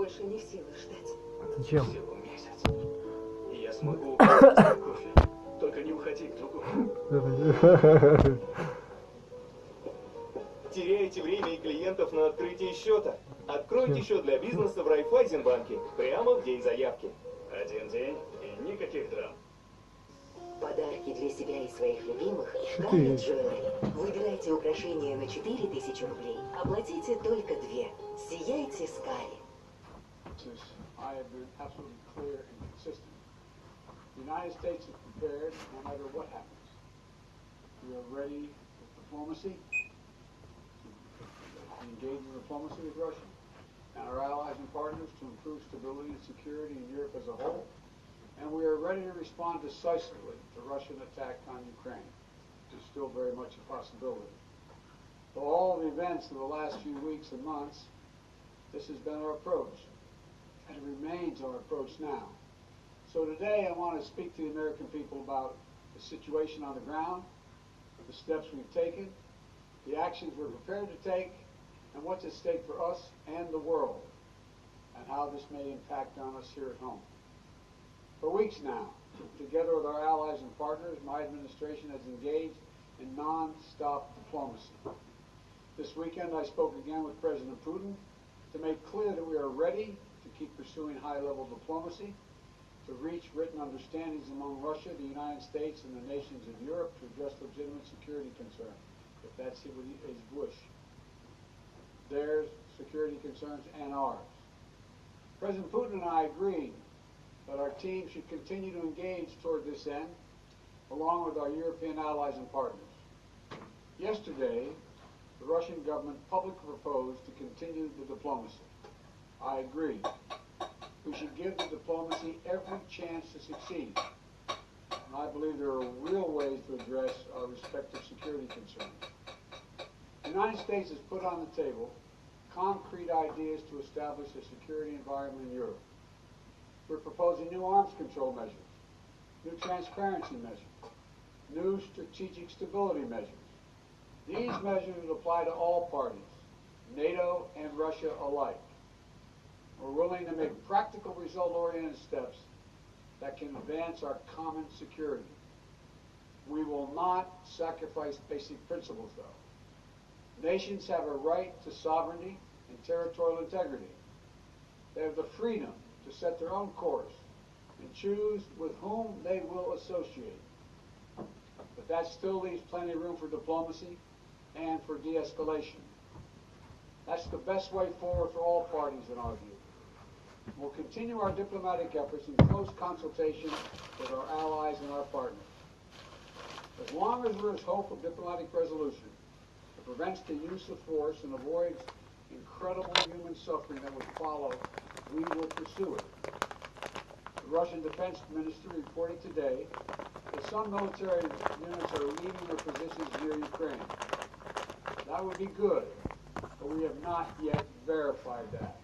больше не в силах ждать. Зачем? Всего месяц. И я смогу кофе. Только не уходи к другому. Теряете время и клиентов на открытие счета? Откройте счет для бизнеса в Райфайзенбанке прямо в день заявки. Один день и никаких драм. Подарки для себя и своих любимых в Gubaev Jewelry. Выбирайте украшения на 4000 рублей. Оплатите только 2. Сияйте с Кари. I have been absolutely clear and consistent. The United States is prepared no matter what happens. We are ready with diplomacy, to engage in diplomacy with Russia, and our allies and partners to improve stability and security in Europe as a whole. And we are ready to respond decisively to Russian attack on Ukraine, which is still very much a possibility. For all the events of the last few weeks and months, this has been our approach, and it remains our approach now. So today I want to speak to the American people about the situation on the ground, the steps we've taken, the actions we're prepared to take, and what's at stake for us and the world, and how this may impact on us here at home. For weeks now, together with our allies and partners, my administration has engaged in non-stop diplomacy. This weekend I spoke again with President Putin to make clear that we are ready to keep pursuing high-level diplomacy, to reach written understandings among Russia, the United States, and the nations of Europe to address legitimate security concerns, if that's his wish. Their security concerns and ours. President Putin and I agreed that our team should continue to engage toward this end, along with our European allies and partners. Yesterday, the Russian government publicly proposed to continue the diplomacy. I agree. We should give the diplomacy every chance to succeed. And I believe there are real ways to address our respective security concerns. The United States has put on the table concrete ideas to establish a security environment in Europe. We're proposing new arms control measures, new transparency measures, new strategic stability measures. These measures would apply to all parties, NATO and Russia alike. We're willing to make practical result-oriented steps that can advance our common security. We will not sacrifice basic principles, though. Nations have a right to sovereignty and territorial integrity. They have the freedom to set their own course and choose with whom they will associate. But that still leaves plenty of room for diplomacy and for de-escalation. That's the best way forward for all parties in our view. We'll continue our diplomatic efforts in close consultation with our allies and our partners. As long as there is hope of diplomatic resolution that prevents the use of force and avoids incredible human suffering that would follow, we will pursue it. The Russian Defense Minister reported today that some military units are leaving their positions near Ukraine. That would be good, but we have not yet verified that.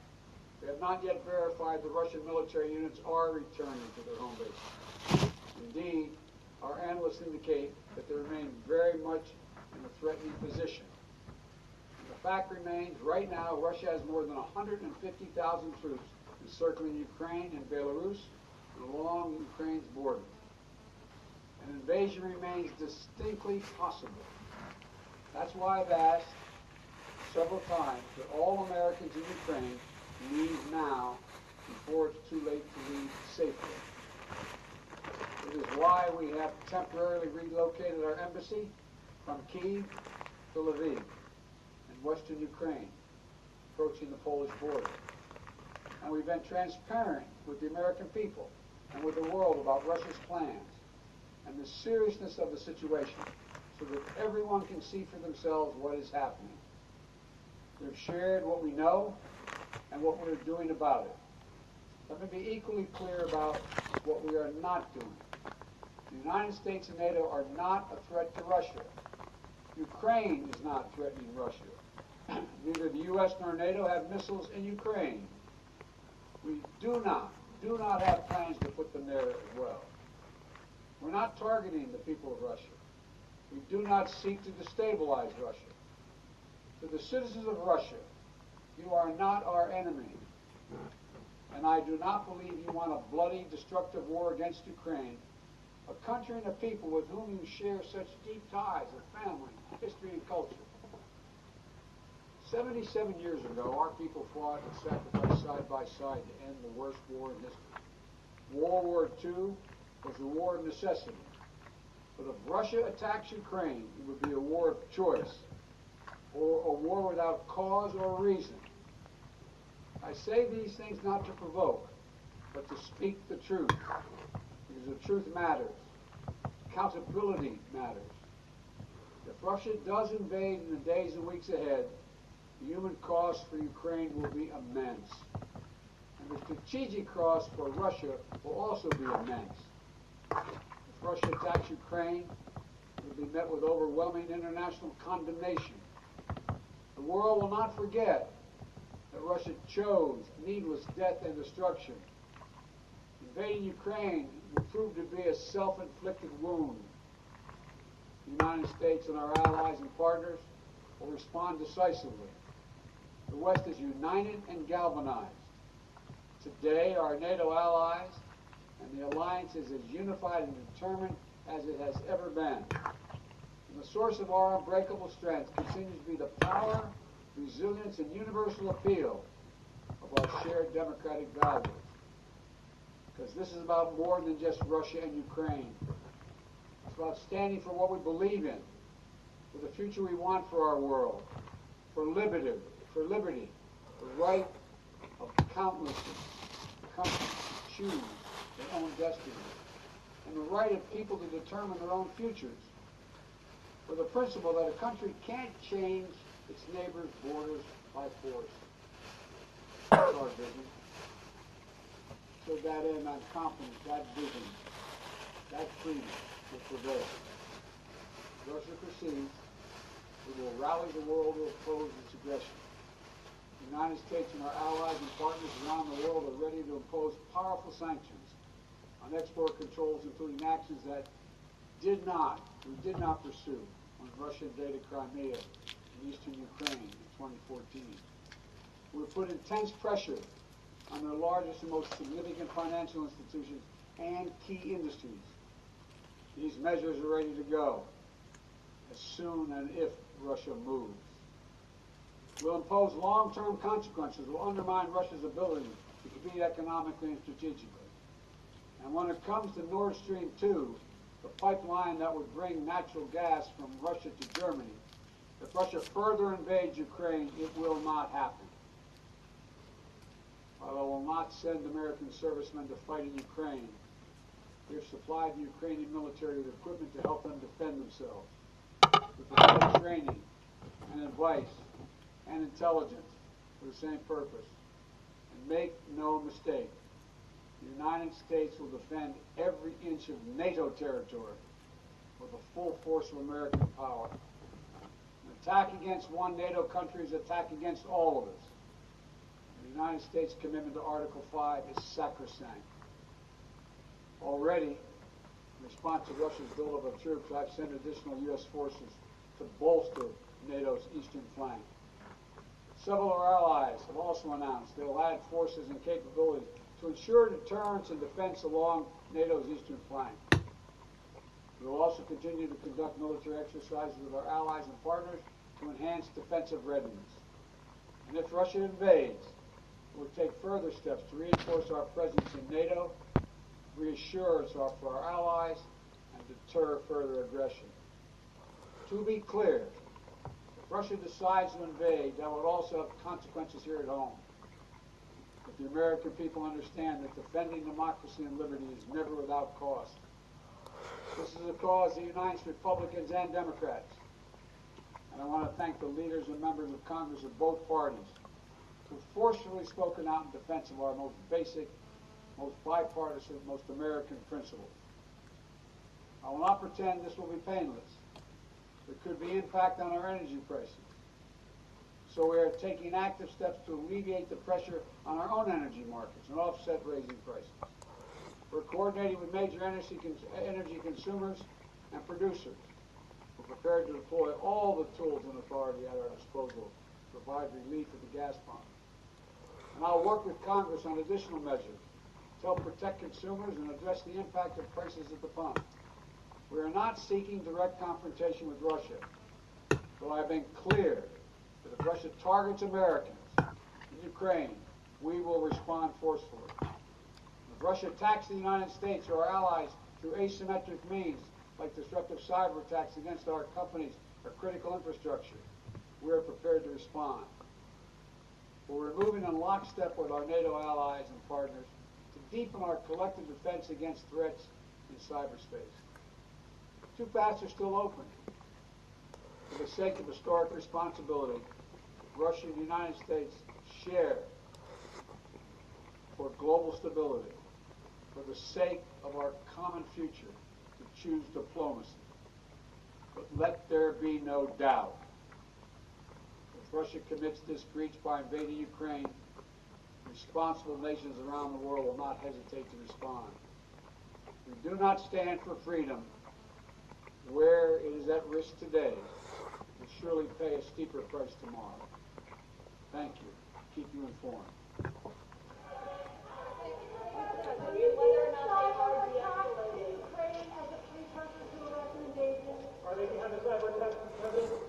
We have not yet verified the Russian military units are returning to their home bases. Indeed, our analysts indicate that they remain very much in a threatening position. And the fact remains, right now, Russia has more than 150,000 troops encircling Ukraine and Belarus and along Ukraine's border. An invasion remains distinctly possible. That's why I've asked several times that all Americans in Ukraine leave now before it's too late to leave safely. It is why we have temporarily relocated our embassy from Kyiv to Lviv in western Ukraine, approaching the Polish border. And we've been transparent with the American people and with the world about Russia's plans and the seriousness of the situation so that everyone can see for themselves what is happening. We've shared what we know and what we're doing about it. Let me be equally clear about what we are not doing. The United States and NATO are not a threat to Russia. Ukraine is not threatening Russia. Neither the U.S. nor NATO have missiles in Ukraine. We do not have plans to put them there as well. We're not targeting the people of Russia. We do not seek to destabilize Russia. To the citizens of Russia, you are not our enemy. and I do not believe you want a bloody, destructive war against Ukraine, a country and a people with whom you share such deep ties of family, history, and culture. 77 years ago, our people fought and sacrificed side by side to end the worst war in history. World War II was a war of necessity. But if Russia attacks Ukraine, it would be a war of choice, or a war without cause or reason. I say these things not to provoke, but to speak the truth, because the truth matters. Accountability matters. If Russia does invade in the days and weeks ahead, the human cost for Ukraine will be immense. And the strategic cost for Russia will also be immense. If Russia attacks Ukraine, it will be met with overwhelming international condemnation. The world will not forget that Russia chose needless death and destruction. Invading Ukraine will prove to be a self-inflicted wound. The United States and our allies and partners will respond decisively. The West is united and galvanized. Today, our NATO allies and the alliance is as unified and determined as it has ever been. And the source of our unbreakable strength continues to be the power, resilience, and universal appeal of our shared democratic values. Because this is about more than just Russia and Ukraine. It's about standing for what we believe in, for the future we want for our world, for liberty, the right of countless countries to choose their own destiny, and the right of people to determine their own futures, for the principle that a country can't change its neighbor's borders by force. That's our vision. To that end, I'm confident that vision, that freedom will prevail. If Russia proceeds, we will rally the world to oppose its aggression. The United States and our allies and partners around the world are ready to impose powerful sanctions on export controls, including actions that we did not pursue when Russia invaded Crimea and eastern Ukraine in 2014. We put intense pressure on their largest and most significant financial institutions and key industries. These measures are ready to go as soon and if Russia moves. We'll impose long-term consequences, will undermine Russia's ability to compete economically and strategically. And when it comes to Nord Stream 2, the pipeline that would bring natural gas from Russia to Germany, if Russia further invades Ukraine, it will not happen. While I will not send American servicemen to fight in Ukraine, we have supplied the Ukrainian military with equipment to help them defend themselves, with the right training and advice and intelligence for the same purpose. And make no mistake, the United States will defend every inch of NATO territory with the full force of American power. An attack against one NATO country is an attack against all of us. The United States' commitment to Article 5 is sacrosanct. Already, in response to Russia's buildup of troops, I've sent additional U.S. forces to bolster NATO's eastern flank. Several of our allies have also announced they will add forces and capabilities to ensure deterrence and defense along NATO's eastern flank. We will also continue to conduct military exercises with our allies and partners to enhance defensive readiness. And if Russia invades, we will take further steps to reinforce our presence in NATO, reassure us for our allies, and deter further aggression. To be clear, if Russia decides to invade, that would also have consequences here at home. But the American people understand that defending democracy and liberty is never without cost. This is a cause that unites Republicans and Democrats. And I want to thank the leaders and members of Congress of both parties who have forcefully spoken out in defense of our most basic, most bipartisan, most American principles. I will not pretend this will be painless. There could be impact on our energy prices. So we are taking active steps to alleviate the pressure on our own energy markets and offset raising prices. We're coordinating with major energy consumers and producers. We're prepared to deploy all the tools and authority at our disposal to provide relief at the gas pump. And I'll work with Congress on additional measures to help protect consumers and address the impact of prices at the pump. We are not seeking direct confrontation with Russia, but I've been clear that if Russia targets Americans in Ukraine, we will respond forcefully. If Russia attacks the United States or our allies through asymmetric means, like disruptive cyber attacks against our companies or critical infrastructure, we are prepared to respond. We're moving in lockstep with our NATO allies and partners to deepen our collective defense against threats in cyberspace. Two paths are still open. For the sake of historic responsibility, Russia and the United States share for global stability, for the sake of our common future, to choose diplomacy. But let there be no doubt. If Russia commits this breach by invading Ukraine, responsible nations around the world will not hesitate to respond. We do not stand for freedom where it is at risk today. Will surely pay a steeper price tomorrow. Thank you. Keep you informed. Are they behind the cyber attack, Mr. President?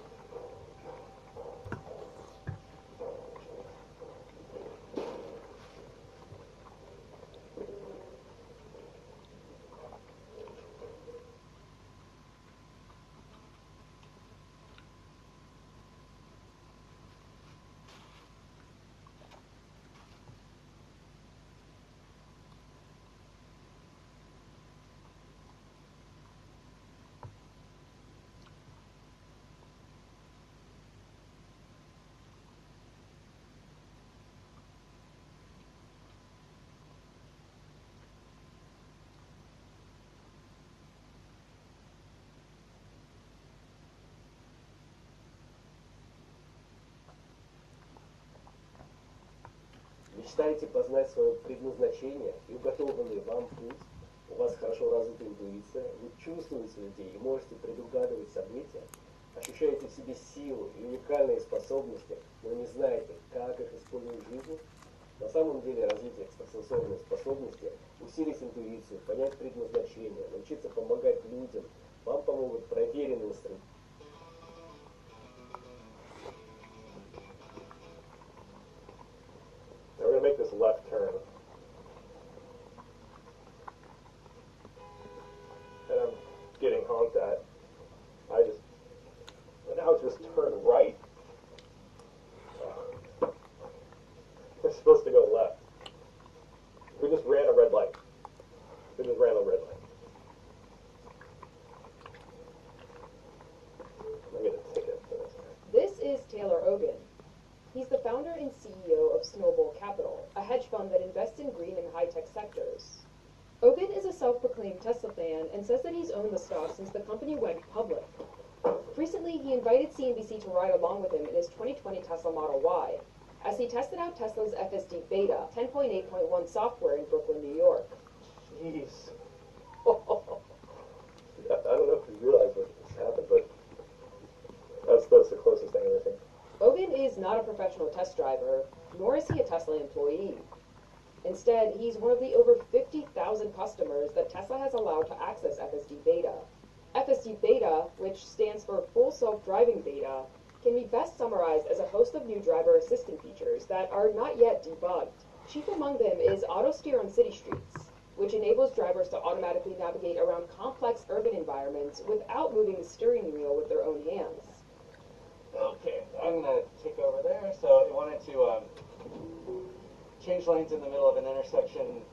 Мечтаете познать свое предназначение и уготованный вам путь, у вас хорошо развита интуиция, вы чувствуете людей и можете предугадывать события, ощущаете в себе силу и уникальные способности, но не знаете, как их использовать в жизни. На самом деле развитие экстрасенсорной способности — усилить интуицию, понять предназначение, научиться помогать людям. Вам помогут проверенные инструменты. We're going to make this left turn. And I'm getting honked at. Now it's just turn right. We're supposed to go left. We just ran a red light. We just ran a red light. I'm going to get a ticket for this. This is Taylor Ogan. He's the founder and CEO of Snowball Capital, a hedge fund that invests in green and high-tech sectors. Ogan is a self-proclaimed Tesla fan and says that he's owned the stock since the company went public. Recently, he invited CNBC to ride along with him in his 2020 Tesla Model Y, as he tested out Tesla's FSD Beta 10.8.1 software in Brooklyn, New York. Jeez. I don't know if you realize what just happened, but that's the closest thing I've ever seen. Ogan is not a professional test driver, nor is he a Tesla employee. Instead, he's one of the over 50,000 customers that Tesla has allowed to access FSD Beta. FSD Beta, which stands for Full Self-Driving Beta, can be best summarized as a host of new driver assistant features that are not yet debugged. Chief among them is Auto Steer on city streets, which enables drivers to automatically navigate around complex urban environments without moving the steering wheel with their own hands. Okay, I'm going to take over there. So I wanted to change lanes in the middle of an intersection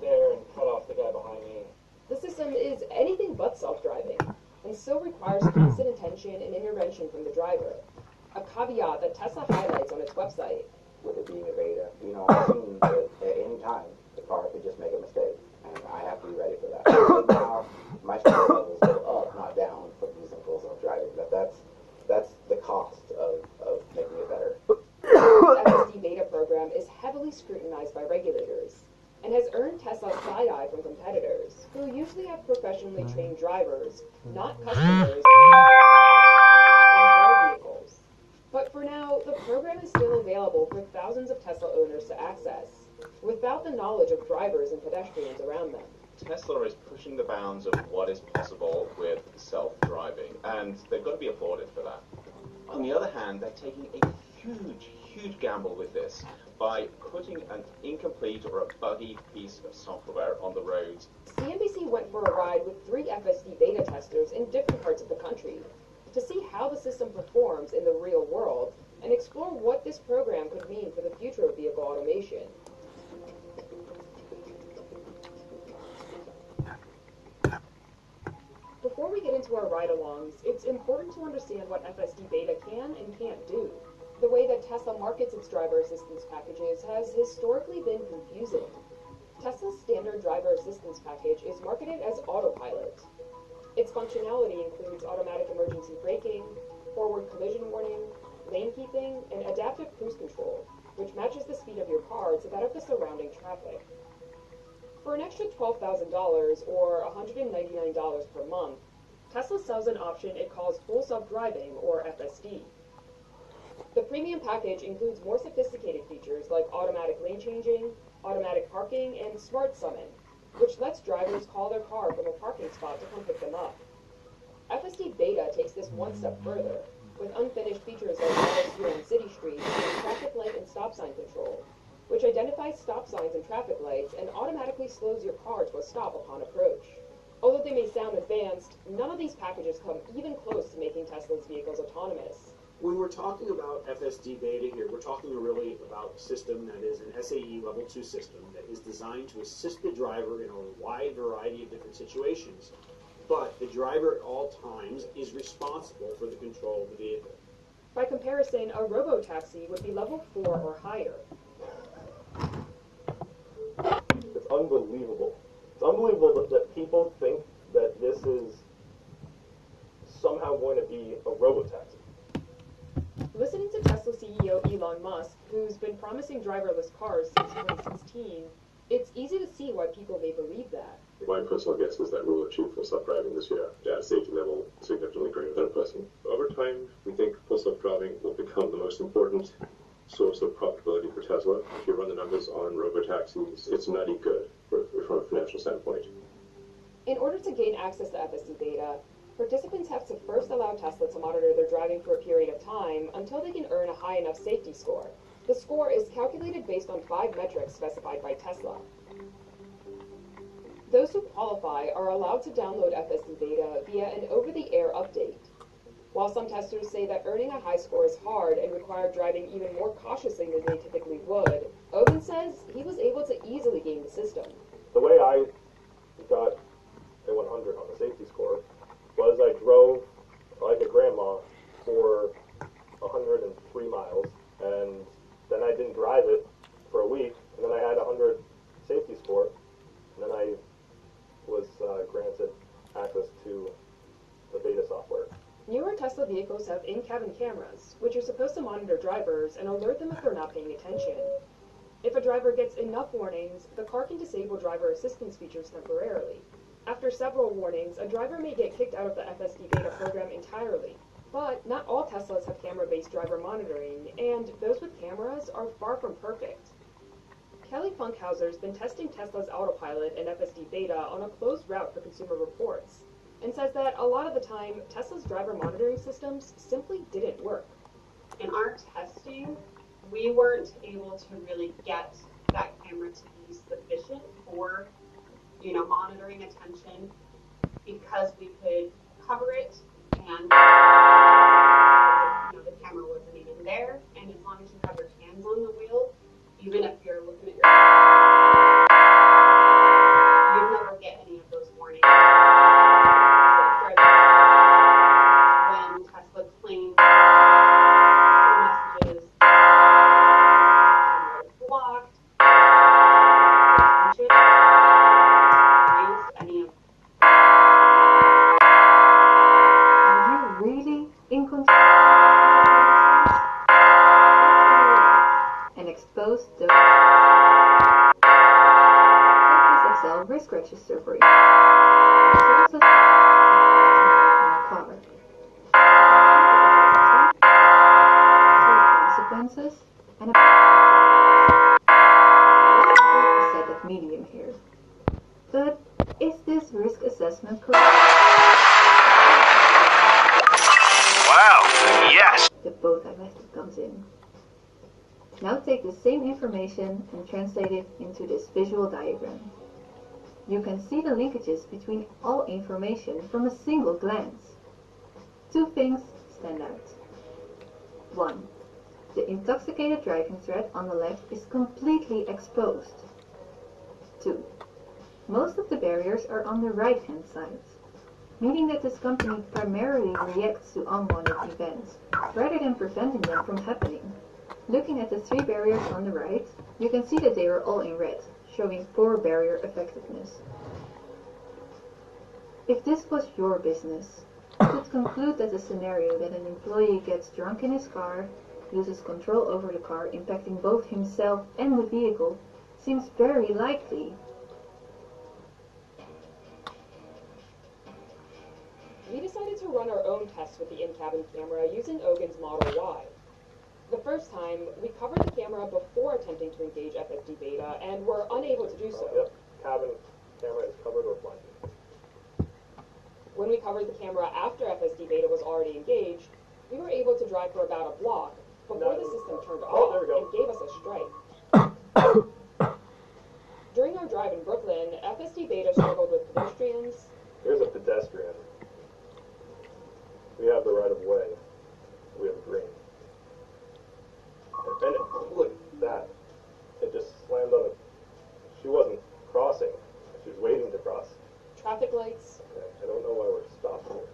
there and cut off the guy behind me. The system is anything but self-driving, and so requires constant attention and intervention from the driver, a caveat that Tesla highlights on its website. With it being a beta, I assume that at any time the car could just make a mistake, and I have to be ready for that. Right now, my stress levels go up, not down, for using full self-driving, but that's the cost of making it better. The FSD Beta program is heavily scrutinized by regulators and has earned Tesla side-eye from competitors, who usually have professionally trained drivers, not customers, in their vehicles. But for now, the program is still available available for thousands of Tesla owners to access, without the knowledge of drivers and pedestrians around them. Tesla is pushing the bounds of what is possible with self-driving, and they've got to be applauded for that. On the other hand, they're taking a huge gamble with this by putting an incomplete or a buggy piece of software on the roads. CNBC went for a ride with 3 FSD beta testers in different parts of the country to see how the system performs in the real world and explore what this program could mean for the future of vehicle automation. Before we get into our ride-alongs, it's important to understand what FSD beta can and can't do. The way that Tesla markets its driver assistance packages has historically been confusing. Tesla's standard driver assistance package is marketed as Autopilot. Its functionality includes automatic emergency braking, forward collision warning, lane keeping, and adaptive cruise control, which matches the speed of your car to that of the surrounding traffic. For an extra $12,000 or $199 per month, Tesla sells an option it calls Full Self-Driving, or FSD. The premium package includes more sophisticated features like automatic lane changing, automatic parking, and Smart Summon, which lets drivers call their car from a parking spot to come pick them up. FSD Beta takes this one step further, with unfinished features like RSU on city streets and traffic light and stop sign control, which identifies stop signs and traffic lights and automatically slows your car to a stop upon approach. Although they may sound advanced, none of these packages come even close to making Tesla's vehicles autonomous. When we're talking about FSD Beta here, we're talking really about a system that is an SAE Level 2 system that is designed to assist the driver in a wide variety of different situations, but the driver at all times is responsible for the control of the vehicle. By comparison, a robo-taxi would be Level 4 or higher. It's unbelievable. It's unbelievable that people think that this is somehow going to be a robo-taxi. Listening to Tesla CEO Elon Musk, who's been promising driverless cars since 2016, it's easy to see why people may believe that. My personal guess is that we'll achieve full self-driving this year at a safety level significantly greater than a person. Over time, we think full self-driving will become the most important source of profitability for Tesla. If you run the numbers on robo-taxis, it's nutty good from a financial standpoint. In order to gain access to FSD Beta, participants have to first allow Tesla to monitor their driving for a period of time until they can earn a high enough safety score. The score is calculated based on 5 metrics specified by Tesla. Those who qualify are allowed to download FSD Beta via an over-the-air update. While some testers say that earning a high score is hard and require driving even more cautiously than they typically would, Owen says he was able to easily game the system. The way I got a 100 on the safety score was I drove like a grandma for 103 miles, and then I didn't drive it for a week, and then I had a 100 safety score, and then I was granted access to the beta software. Newer Tesla vehicles have in-cabin cameras, which are supposed to monitor drivers and alert them if they're not paying attention. If a driver gets enough warnings, the car can disable driver assistance features temporarily. After several warnings, a driver may get kicked out of the FSD Beta program entirely. But not all Teslas have camera-based driver monitoring, and those with cameras are far from perfect. Kelly Funkhauser's been testing Tesla's Autopilot and FSD Beta on a closed route for Consumer Reports, and says that a lot of the time, Tesla's driver monitoring systems simply didn't work. In our testing, we weren't able to really get that camera to be sufficient for, monitoring attention, because we could cover it and the camera wasn't even there. And as long as you have your hands on the wheel, even if you're looking at your you'd never get any of those warnings. When Tesla claimed messages blocked, any of Are you really in control and expose the XL risk register for you? Consequences and a set of medium here. But is this risk assessment correct? Wow, yes! The both I method comes in. Now take the same information and translate it into this visual diagram. You can see the linkages between all information from a single glance. Two things stand out. 1. The intoxicated driving threat on the left is completely exposed. 2. Most of the barriers are on the right-hand side, meaning that this company primarily reacts to unwanted events, rather than preventing them from happening. Looking at the 3 barriers on the right, you can see that they are all in red, showing poor barrier effectiveness. If this was your business, you could conclude that the scenario that an employee gets drunk in his car, loses control over the car, impacting both himself and the vehicle, seems very likely. We decided to run our own tests with the in-cabin camera using Ogun's Model Y. The first time, we covered the camera before attempting to engage FSD beta and were unable to do so. Yep, cabin camera is covered or blinded. When we covered the camera after FSD beta was already engaged, we were able to drive for about a block before the system turned off and gave us a strike. During our drive in Brooklyn, FSD beta struggled with pedestrians. Here's a pedestrian. We have the right of way. We have green. And look at that. It just slammed on it. She wasn't crossing. She was waiting to cross. Traffic lights. Okay, I don't know why we're stopped here.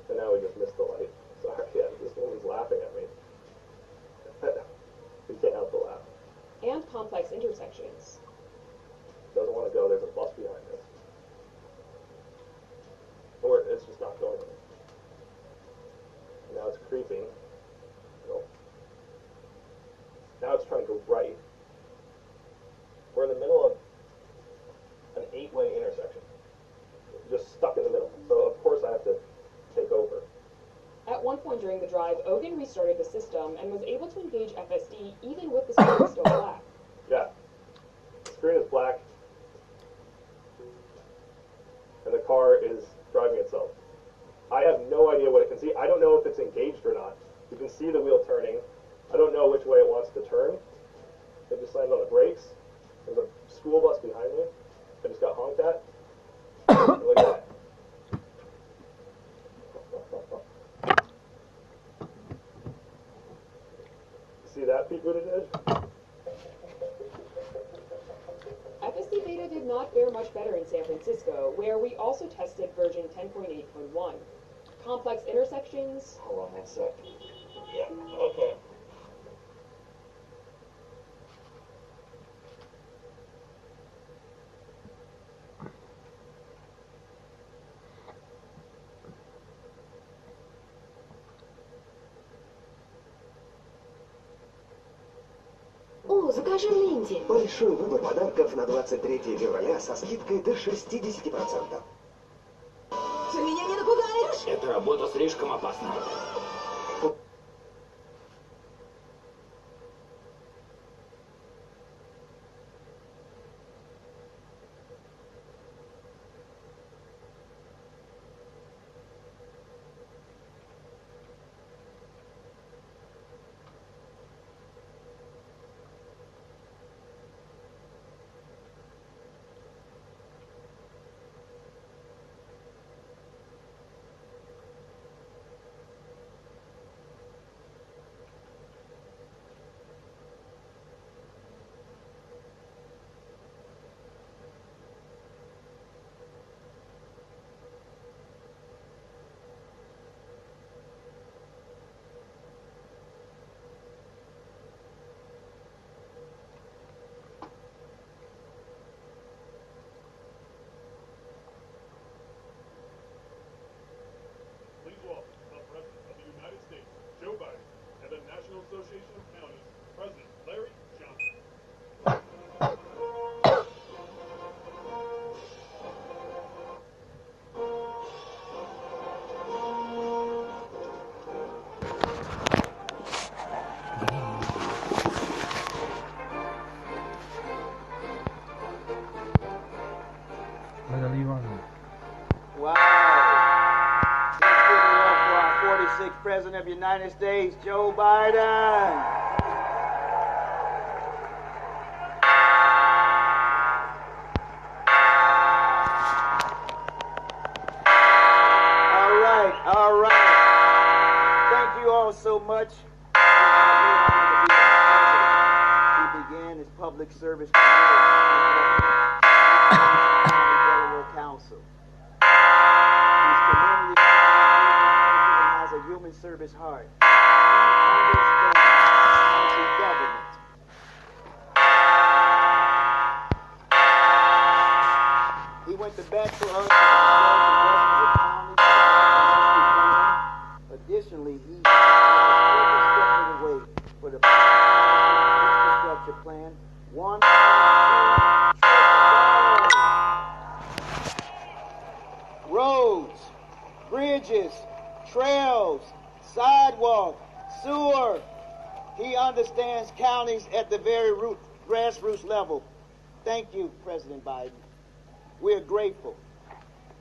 And now we just missed the light. Sorry, yeah, this woman's laughing at me. We can't help but laugh. And complex intersections. Doesn't want to go. There's a bus behind us. Or it's just not going. Now it's creeping. Nope. Now it's trying to go right. We're in the middle of an 8-way intersection. Just stuck in the middle. So of course I have to take over. At one point during the drive, Ogun restarted the system and was able to engage FSD even with the screen still black. Yeah. The screen is black. And the car is driving itself. I have no idea what it can see. I don't know if it's engaged or not. You can see the wheel turning. I don't know which way it wants to turn. It just slammed on the brakes. There's a school bus behind me. I just got honked at. Look at that. See that, Pete Buttigieg? FSD beta did not fare much better in San Francisco, where we also tested version 10.8.1. Complex intersections. Hold on one sec. Yeah, okay. О, закажи Линде. Большой выбор подарков на 23 февраля со скидкой до 60%. Ты меня не напугаешь? Эта работа слишком опасна. of the United States, Joe Biden. All right. Thank you all so much. He began his public service career Delaware Council. He's community and has a human service heart. Government. He went to Bachelor of Additionally, he is the way for the infrastructure plan. $1.2 trillion. Roads, bridges, trails, sidewalk, sewer. He understands counties at the very grassroots level. Thank you, President Biden. We're grateful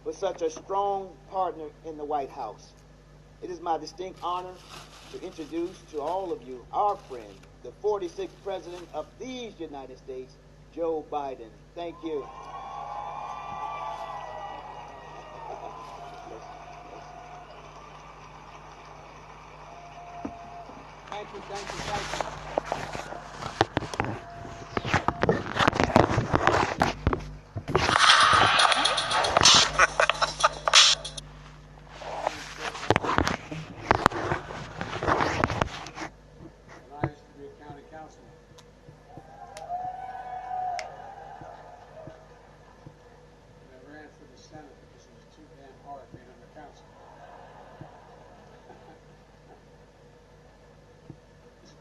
for such a strong partner in the White House. It is my distinct honor to introduce to all of you our friend, the 46th President of these United States, Joe Biden. Thank you. Thank you, thank you, thank you.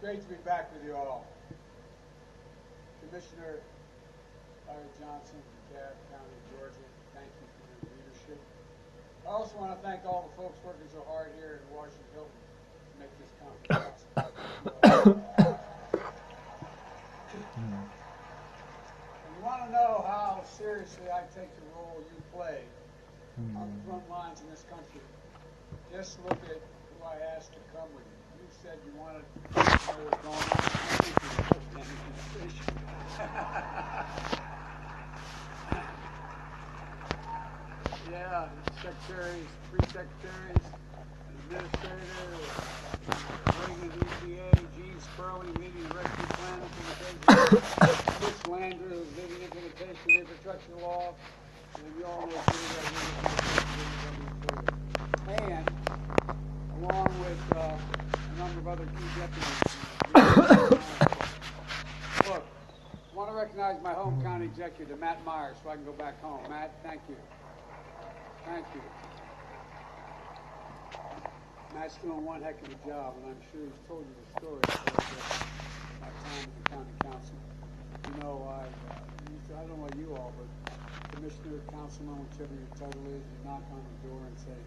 Great to be back with you all. Commissioner Larry Johnson, DeKalb County, Georgia, thank you for your leadership. I also want to thank all the folks working so hard here in Washington Hilton to make this conference possible. And you want to know how seriously I take the role you play on the front lines in this country. Just look at who I asked to come with you. You said you wanted to know what's going on in the administration. Yeah, secretaries, pre-secretaries, administrators, Reagan EPA, Gene Sperling, meeting and rescue plan implementation, Rich Landry, who's leading implementation of the infrastructure law, and you all know and along with a number of other key deputies. Look, I want to recognize my home county executive, Matt Myers, so I can go back home. Matt, thank you. Thank you. Matt's doing one heck of a job, and I'm sure he's told you the story of my time in the county council. You know, I don't know about you all, but commissioner, councilman, whichever your title is, you knock on the door and say,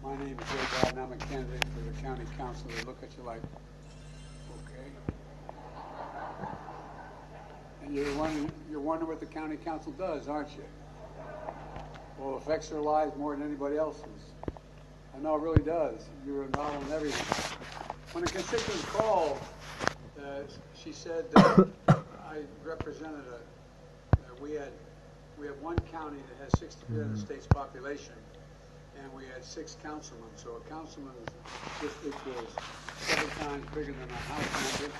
my name is Joe Biden, I'm a candidate for the county council. They look at you like, okay. And you're wondering what the county council does, aren't you? Well, it affects their lives more than anybody else's. I know it really does. You're involved in everything. When a constituent called, she said I represented we have one county that has 60% of the state's population, and we had 6 councilmen. So a councilman's district was 7 times bigger than a House member,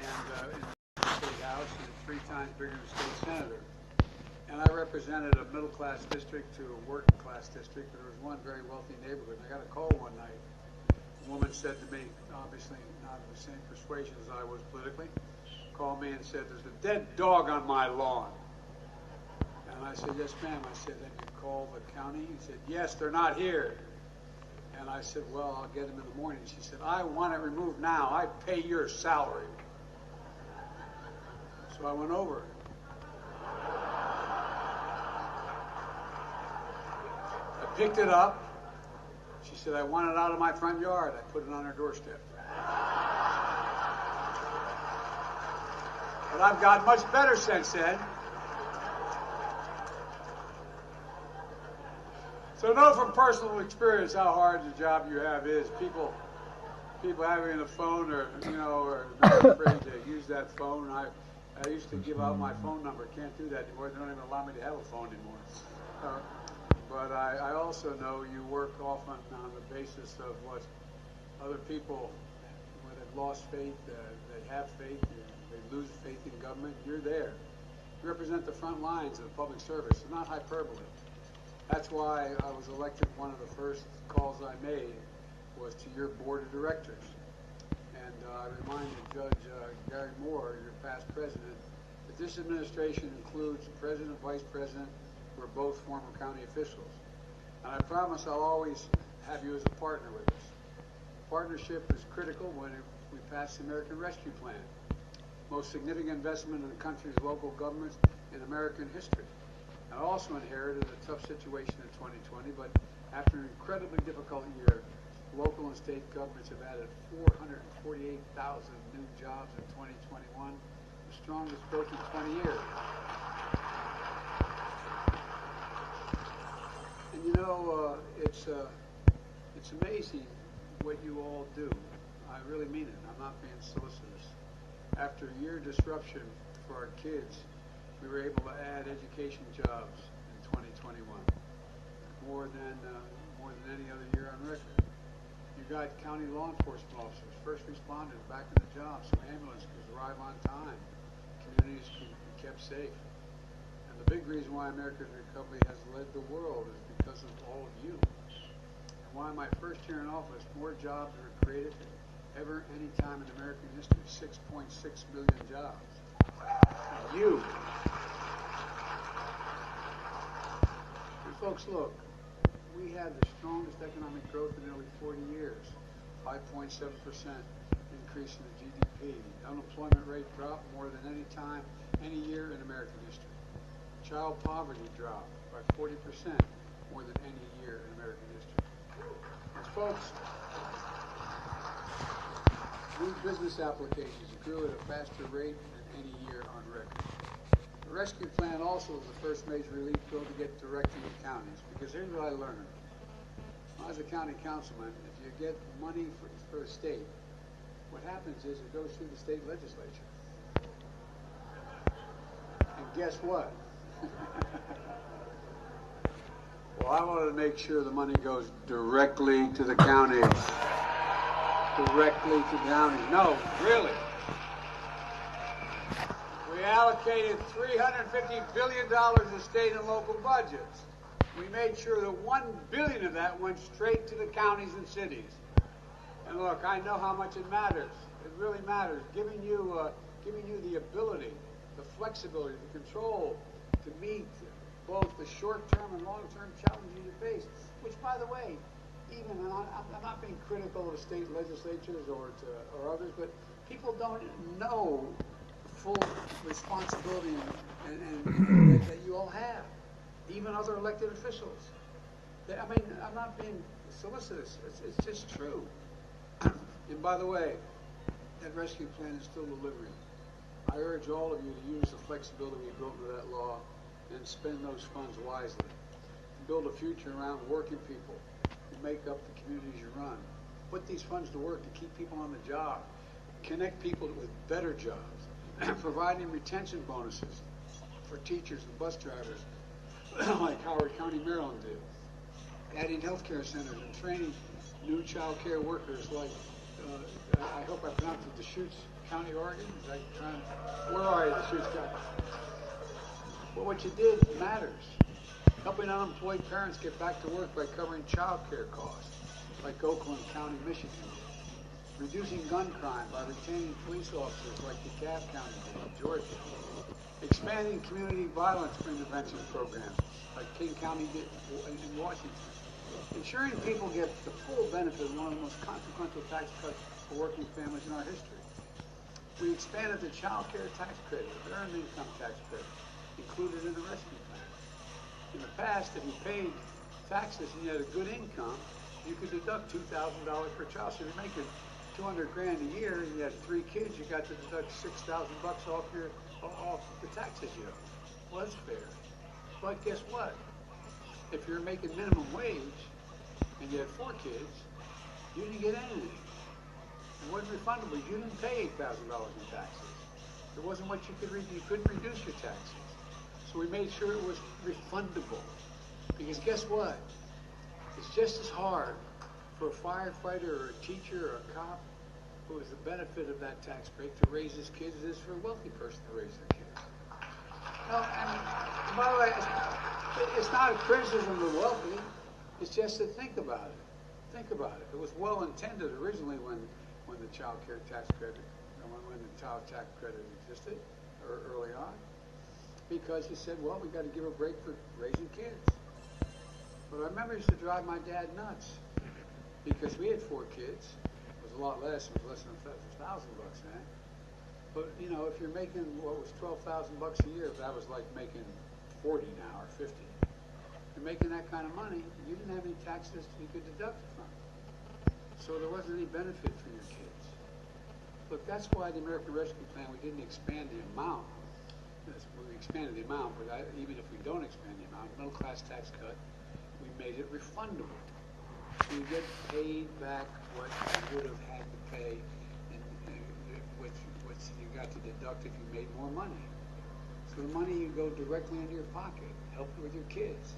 and in the state House, and 3 times bigger than a state senator. And I represented a middle-class district to a working-class district, but there was one very wealthy neighborhood. And I got a call one night. A woman said to me, obviously not of the same persuasion as I was politically, called me and said, there's a dead dog on my lawn. And I said, yes, ma'am. I said, then you call the county? He said, yes, they're not here. And I said, well, I'll get them in the morning. She said, I want it removed now. I pay your salary. So I went over. I picked it up. She said, I want it out of my front yard. I put it on her doorstep. But I've got much better since then. So know from personal experience how hard the job you have is. People people having a phone or, you know, or not afraid to use that phone. I used to give out my phone number. Can't do that anymore. They don't even allow me to have a phone anymore. But I also know you work often on the basis of what other people, when they've lost faith, they have faith, they lose faith in government. You're there. You represent the front lines of public service. It's not hyperbole. That's why I was elected. One of the first calls I made was to your board of directors. And I reminded Judge Gary Moore, your past president, that this administration includes the president and vice president, who are both former county officials. And I promise I'll always have you as a partner with us. Partnership is critical when we pass the American Rescue Plan, most significant investment in the country's local governments in American history. I also inherited a tough situation in 2020, but after an incredibly difficult year, local and state governments have added 448,000 new jobs in 2021, the strongest growth in 20 years. And you know, it's amazing what you all do. I really mean it. I'm not being solicitous. After a year of disruption for our kids, we were able to add education jobs in 2021, more than any other year on record. You got county law enforcement officers, first responders back in the job, so ambulances could arrive on time, communities can be kept safe. And the big reason why America's recovery has led the world is because of all of you. And why my first year in office, more jobs were created than ever any time in American history, 6.6 million jobs. You. And folks, look, we had the strongest economic growth in nearly 40 years, 5.7% increase in the GDP. The unemployment rate dropped more than any time, any year in American history. Child poverty dropped by 40%, more than any year in American history. And folks, new business applications grew at a faster rate than any year on record. The rescue plan also was the first major relief bill to get directly to counties, because here's what I learned. When I was a county councilman, if you get money for a state, what happens is it goes through the state legislature. And guess what? Well, I wanted to make sure the money goes directly to the counties. Directly to the counties. No, really. We allocated $350 billion to state and local budgets. We made sure that $1 billion of that went straight to the counties and cities. And look, I know how much it matters. It really matters. Giving you the ability, the flexibility, the control to meet both the short-term and long-term challenges you face. Which, by the way, even I'm not being critical of state legislatures or others, but people don't know full responsibility and that you all have, even other elected officials. I mean, I'm not being solicitous. It's just true. And by the way, that rescue plan is still delivering. I urge all of you to use the flexibility we built into that law and spend those funds wisely. Build a future around working people who make up the communities you run. Put these funds to work to keep people on the job. Connect people with better jobs. Providing retention bonuses for teachers and bus drivers like Howard County, Maryland did. Adding healthcare centers and training new child care workers like, I hope I pronounced it, Deschutes County, Oregon? Where are you, Deschutes County? Well, what you did matters. Helping unemployed parents get back to work by covering child care costs, like Oakland County, Michigan. Reducing gun crime by retaining police officers like DeKalb County did, Georgia. Expanding community violence prevention programs like King County did in Washington. Ensuring people get the full benefit of one of the most consequential tax cuts for working families in our history. We expanded the child care tax credit, the earned income tax credit, included in the rescue plan. In the past, if you paid taxes and you had a good income, you could deduct $2,000 per child. So if you're making $200 grand a year and you had 3 kids, you got to deduct $6,000 off the taxes you owe. Well, that's fair. But guess what? If you're making minimum wage and you had 4 kids, you didn't get anything. wasn't refundable. You didn't pay $8,000 in taxes. It wasn't what you could you couldn't reduce your taxes. So we made sure it was refundable. Because guess what? It's just as hard for a firefighter or a teacher or a cop who has the benefit of that tax break to raise his kids as it is for a wealthy person to raise their kids. Well, and by the way, it's not a criticism of the wealthy. It's just to think about it. Think about it. It was well intended originally when the child care tax credit, when the child tax credit existed, or early on, because you said, well, we got to give a break for raising kids. But I remember it used to drive my dad nuts because we had 4 kids. It was a lot less. It was less than $1,000 then. But you know, if you're making what was $12,000 a year, that was like making 40 now or 50. You're making that kind of money, you didn't have any taxes you could deduct it from. So there wasn't any benefit for your kids. Look, that's why the American Rescue Plan, we didn't expand the amount. We expanded the amount, but even if we don't expand the amount, middle class tax cut, we made it refundable. So you get paid back what you would have had to pay and what you got to deduct if you made more money. So the money you go directly into your pocket, help you with your kids.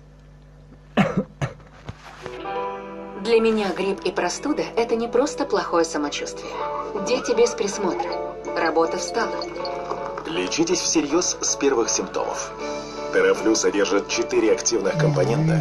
Для меня грипп и простуда – это не просто плохое самочувствие. Дети без присмотра. Работа встала. Лечитесь всерьез с первых симптомов. Терафлю содержит 4 активных компонента.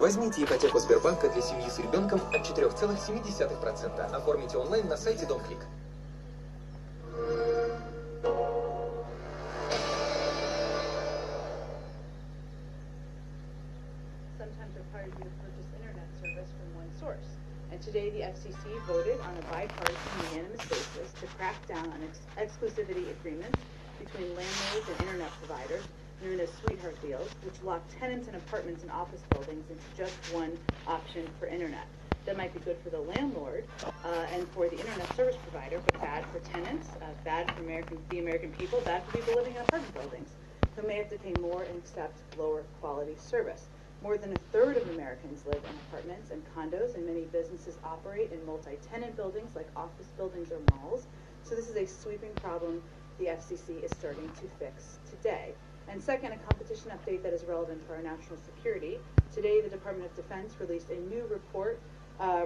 Возьмите ипотеку Сбербанка для семьи с ребенком от 4,7%. Оформите онлайн на сайте Дом.Клик. Sometimes requires you to purchase internet service from one source. And today the FCC voted on a bipartisan unanimous basis to crack down on exclusivity agreements between landlords and internet providers, known as sweetheart deals, which lock tenants in apartments and office buildings into just one option for internet. That might be good for the landlord and for the internet service provider, but bad for tenants, bad for the American people, bad for people living in apartment buildings, who may have to pay more and accept lower quality service. More than a third of Americans live in apartments and condos, and many businesses operate in multi-tenant buildings like office buildings or malls. So this is a sweeping problem the FCC is starting to fix today. And second, a competition update that is relevant for our national security. Today, the Department of Defense released a new report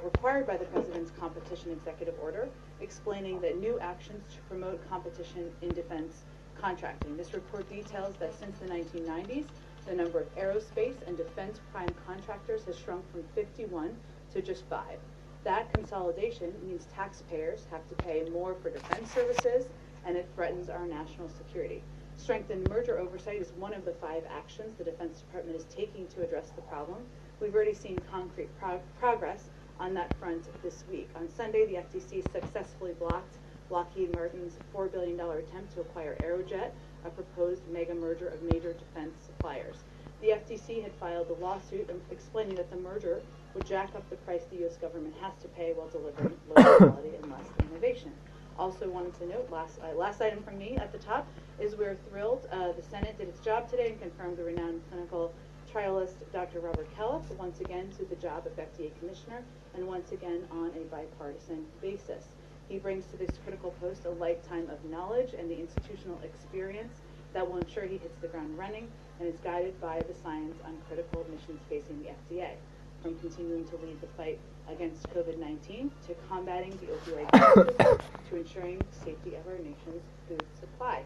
required by the President's competition executive order, explaining that new actions to promote competition in defense contracting. This report details that since the 1990s, the number of aerospace and defense prime contractors has shrunk from 51 to just 5. That consolidation means taxpayers have to pay more for defense services, and it threatens our national security. Strengthened merger oversight is one of the 5 actions the Defense Department is taking to address the problem. We've already seen concrete progress on that front this week. On Sunday, the FTC successfully blocked Lockheed Martin's $4 billion attempt to acquire Aerojet, a proposed mega merger of major defense suppliers. The FTC had filed a lawsuit explaining that the merger would jack up the price the U.S. government has to pay while delivering low quality and less innovation. Also wanted to note, last item from me at the top, is we're thrilled the Senate did its job today and confirmed the renowned clinical trialist Dr. Robert Califf once again to the job of FDA Commissioner, and once again on a bipartisan basis. He brings to this critical post a lifetime of knowledge and the institutional experience that will ensure he hits the ground running and is guided by the science on critical missions facing the FDA, from continuing to lead the fight against COVID-19 to combating the opioid crisis to ensuring the safety of our nation's food supply.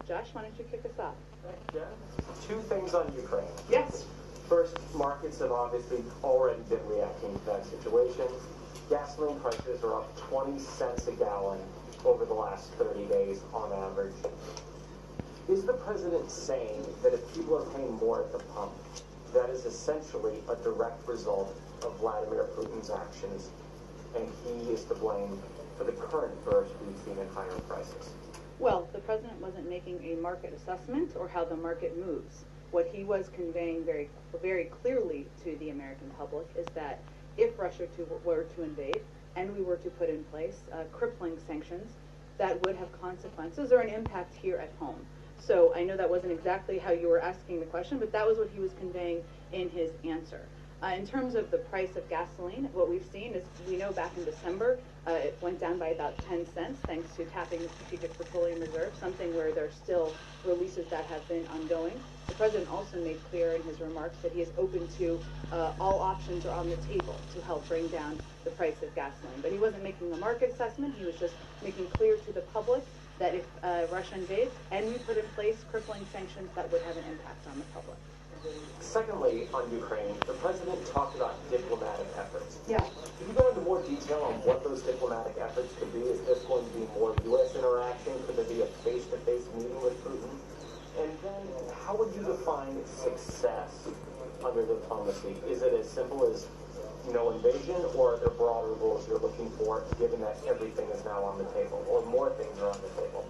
Josh, why don't you kick us off? Yeah. 2 things on Ukraine. Yes. First, markets have obviously already been reacting to that situation. Gasoline prices are up 20 cents a gallon over the last 30 days on average. Is the president saying that if people are paying more at the pump, that is essentially a direct result of Vladimir Putin's actions, and he is to blame for the current burst we've seen in higher prices? Well, the president wasn't making a market assessment or how the market moves. What he was conveying very, very clearly to the American public is that if Russia were to invade and we were to put in place crippling sanctions, that would have consequences or an impact here at home. So I know that wasn't exactly how you were asking the question, but that was what he was conveying in his answer. In terms of the price of gasoline, what we've seen is, we know back in December, it went down by about 10 cents thanks to tapping the Strategic Petroleum Reserve, something where there's still releases that have been ongoing. The president also made clear in his remarks that he is open to all options are on the table to help bring down the price of gasoline. But he wasn't making a market assessment. He was just making clear to the public that if Russia invades and we put in place crippling sanctions, that would have an impact on the public. Secondly, on Ukraine, the president talked about diplomatic efforts. Yeah. Can you go into more detail on what those diplomatic efforts could be? Is this going to be more U.S. interaction? Could there be a face-to-face meeting with Putin? And then, how would you define success under diplomacy? Is it as simple as no invasion, or are there broader goals you're looking for, given that everything is now on the table, or more things are on the table?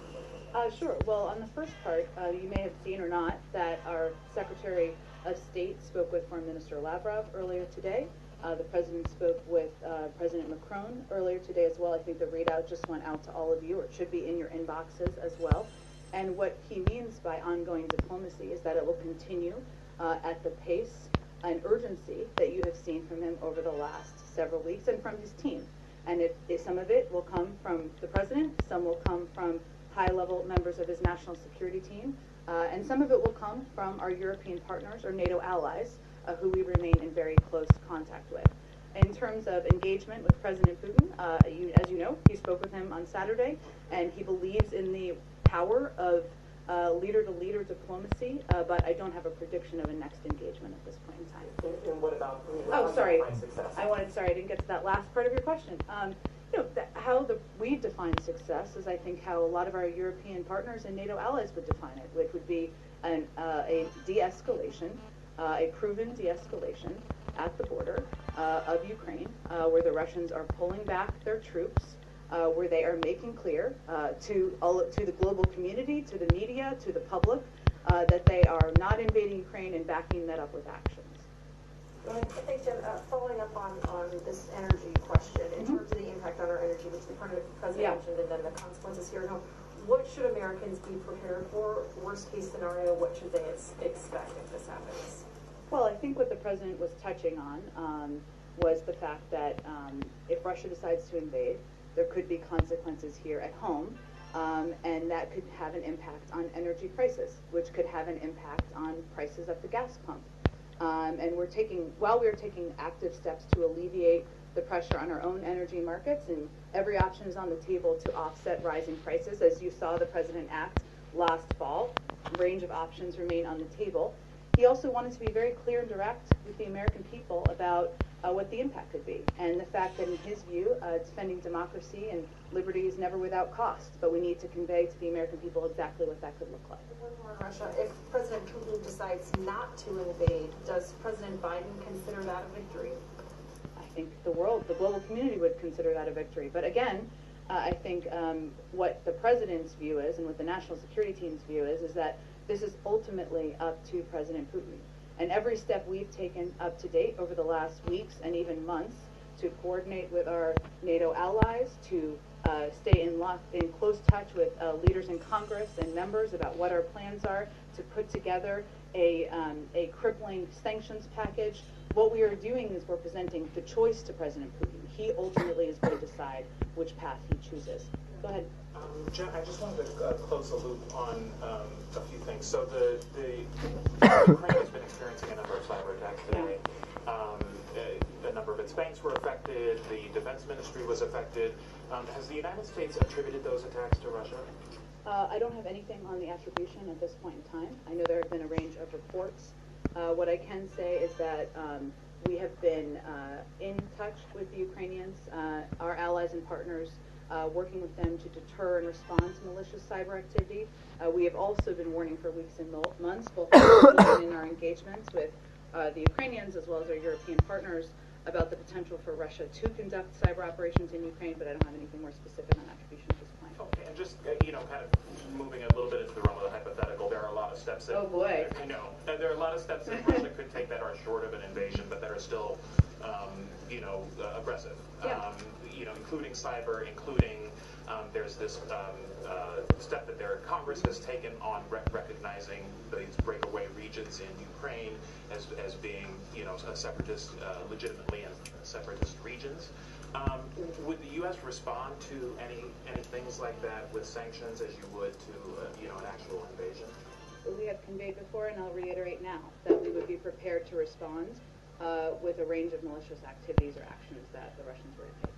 Sure. Well, on the first part, you may have seen or not that our Secretary of State spoke with Foreign Minister Lavrov earlier today. The President spoke with President Macron earlier today as well. I think the readout just went out to all of you, or it should be in your inboxes as well. And what he means by ongoing diplomacy is that it will continue at the pace and urgency that you have seen from him over the last several weeks and from his team. And if some of it will come from the President, some will come from high-level members of his national security team, and some of it will come from our European partners or NATO allies, who we remain in very close contact with. In terms of engagement with President Putin, as you know, he spoke with him on Saturday, and he believes in the power of leader-to-leader diplomacy, but I don't have a prediction of a next engagement at this point in time. And what about Oh, sorry. success? Sorry, I didn't get to that last part of your question. We define success is, I think, how a lot of our European partners and NATO allies would define it, which would be a de-escalation, a proven de-escalation at the border of Ukraine, where the Russians are pulling back their troops, where they are making clear to the global community, to the media, to the public, that they are not invading Ukraine and backing that up with actions. I think, Jim, following up on this energy question, in terms of the impact on our energy, which the President mentioned, and then the consequences here at home, what should Americans be prepared for? Worst case scenario, what should they expect if this happens? Well, I think what the President was touching on was the fact that if Russia decides to invade, there could be consequences here at home, and that could have an impact on energy prices, which could have an impact on prices at the gas pump. And while we're taking active steps to alleviate the pressure on our own energy markets, and every option is on the table to offset rising prices. As you saw the President act last fall, a range of options remain on the table. He also wanted to be very clear and direct with the American people about what the impact could be, and the fact that in his view, defending democracy and liberty is never without cost, but we need to convey to the American people exactly what that could look like. One more on Russia. If President Putin decides not to invade, does President Biden consider that a victory? I think the global community would consider that a victory. But again, I think what the President's view is, and what the National Security Team's view is that this is ultimately up to President Putin. And every step we've taken up to date over the last weeks and even months to coordinate with our NATO allies, to stay in close touch with leaders in Congress and members about what our plans are, to put together a crippling sanctions package. What we are doing is we're presenting the choice to President Putin. He ultimately is going to decide which path he chooses. Go ahead. Jen, I just wanted to close the loop on a few things. So the Ukraine has been experiencing a number of cyber attacks today. A number of its banks were affected. The defense ministry was affected. Has the United States attributed those attacks to Russia? I don't have anything on the attribution at this point in time. I know there have been a range of reports. What I can say is that we have been in touch with the Ukrainians, our allies and partners, working with them to deter and respond to malicious cyber activity. We have also been warning for weeks and months, both in our engagements with the Ukrainians as well as our European partners, about the potential for Russia to conduct cyber operations in Ukraine, but I don't have anything more specific on attribution at this point. Okay, and just, kind of moving a little bit into the realm of the hypothetical, there are a lot of steps that... Oh, boy. I know. There are a lot of steps that Russia could take that are short of an invasion, but that are still, aggressive. Yeah. Including cyber, including there's this step that Congress has taken on recognizing these breakaway regions in Ukraine as being, separatist, legitimately as separatist regions. Would the U.S. respond to any things like that with sanctions as you would to, an actual invasion? We have conveyed before, and I'll reiterate now, that we would be prepared to respond with a range of malicious activities or actions that the Russians were to take.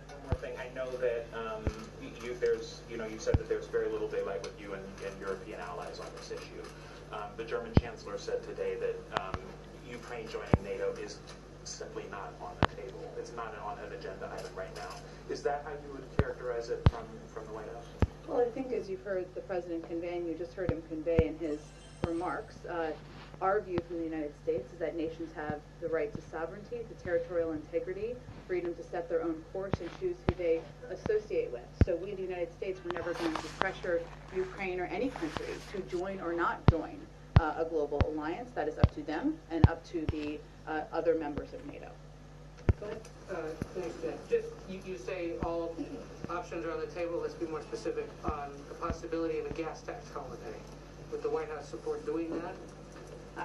One more thing, I know that you said that there's very little daylight with you and European allies on this issue. The German Chancellor said today that Ukraine joining NATO is simply not on the table. It's not on an agenda item right now. Is that how you would characterize it from the White House? Well, I think as you've heard the President convey, and you just heard him convey in his remarks, our view from the United States is that nations have the right to sovereignty, to territorial integrity, freedom to set their own course and choose who they associate with. So we, the United States, were never going to pressure Ukraine or any country to join or not join a global alliance. That is up to them and up to the other members of NATO. Go ahead. Thanks, Dan. Just, you say all options are on the table. Let's be more specific on the possibility of a gas tax holiday. Would the White House support doing that?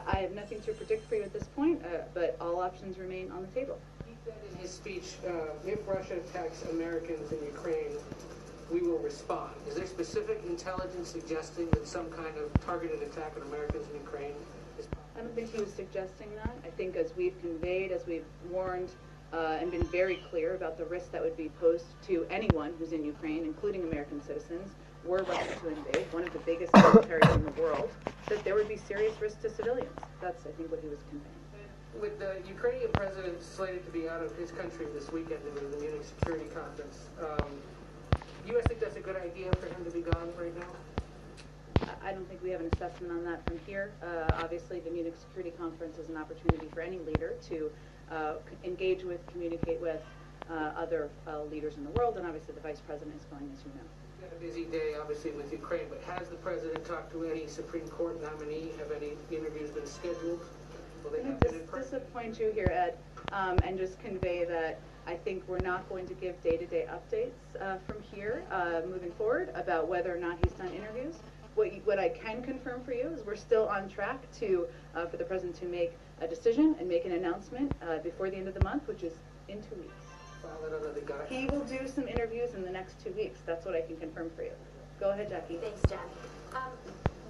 I have nothing to predict for you at this point, but all options remain on the table. He said in his speech, if Russia attacks Americans in Ukraine, we will respond. Is there specific intelligence suggesting that some kind of targeted attack on Americans in Ukraine is possible? I don't think he was suggesting that. I think as we've conveyed, as we've warned, and been very clear about the risk that would be posed to anyone who's in Ukraine, including American citizens, were Russia to invade, one of the biggest militaries in the world, that there would be serious risk to civilians. That's, I think, what he was conveying. With the Ukrainian president slated to be out of his country this weekend due to the Munich Security Conference, do you think that's a good idea for him to be gone right now? I don't think we have an assessment on that from here. Obviously, the Munich Security Conference is an opportunity for any leader to engage with, communicate with other leaders in the world, and obviously the vice president is going, as you know. Got a busy day, obviously, with Ukraine, but has the president talked to any Supreme Court nominee? Have any interviews been scheduled? Will they have been in person? Disappoint you here, Ed, and just convey that I think we're not going to give day-to-day updates from here moving forward about whether or not he's done interviews. What I can confirm for you is we're still on track to for the president to make a decision and make an announcement before the end of the month, which is in 2 weeks. He will do some interviews in the next 2 weeks. That's what I can confirm for you. Go ahead, Jackie. Thanks, Jen.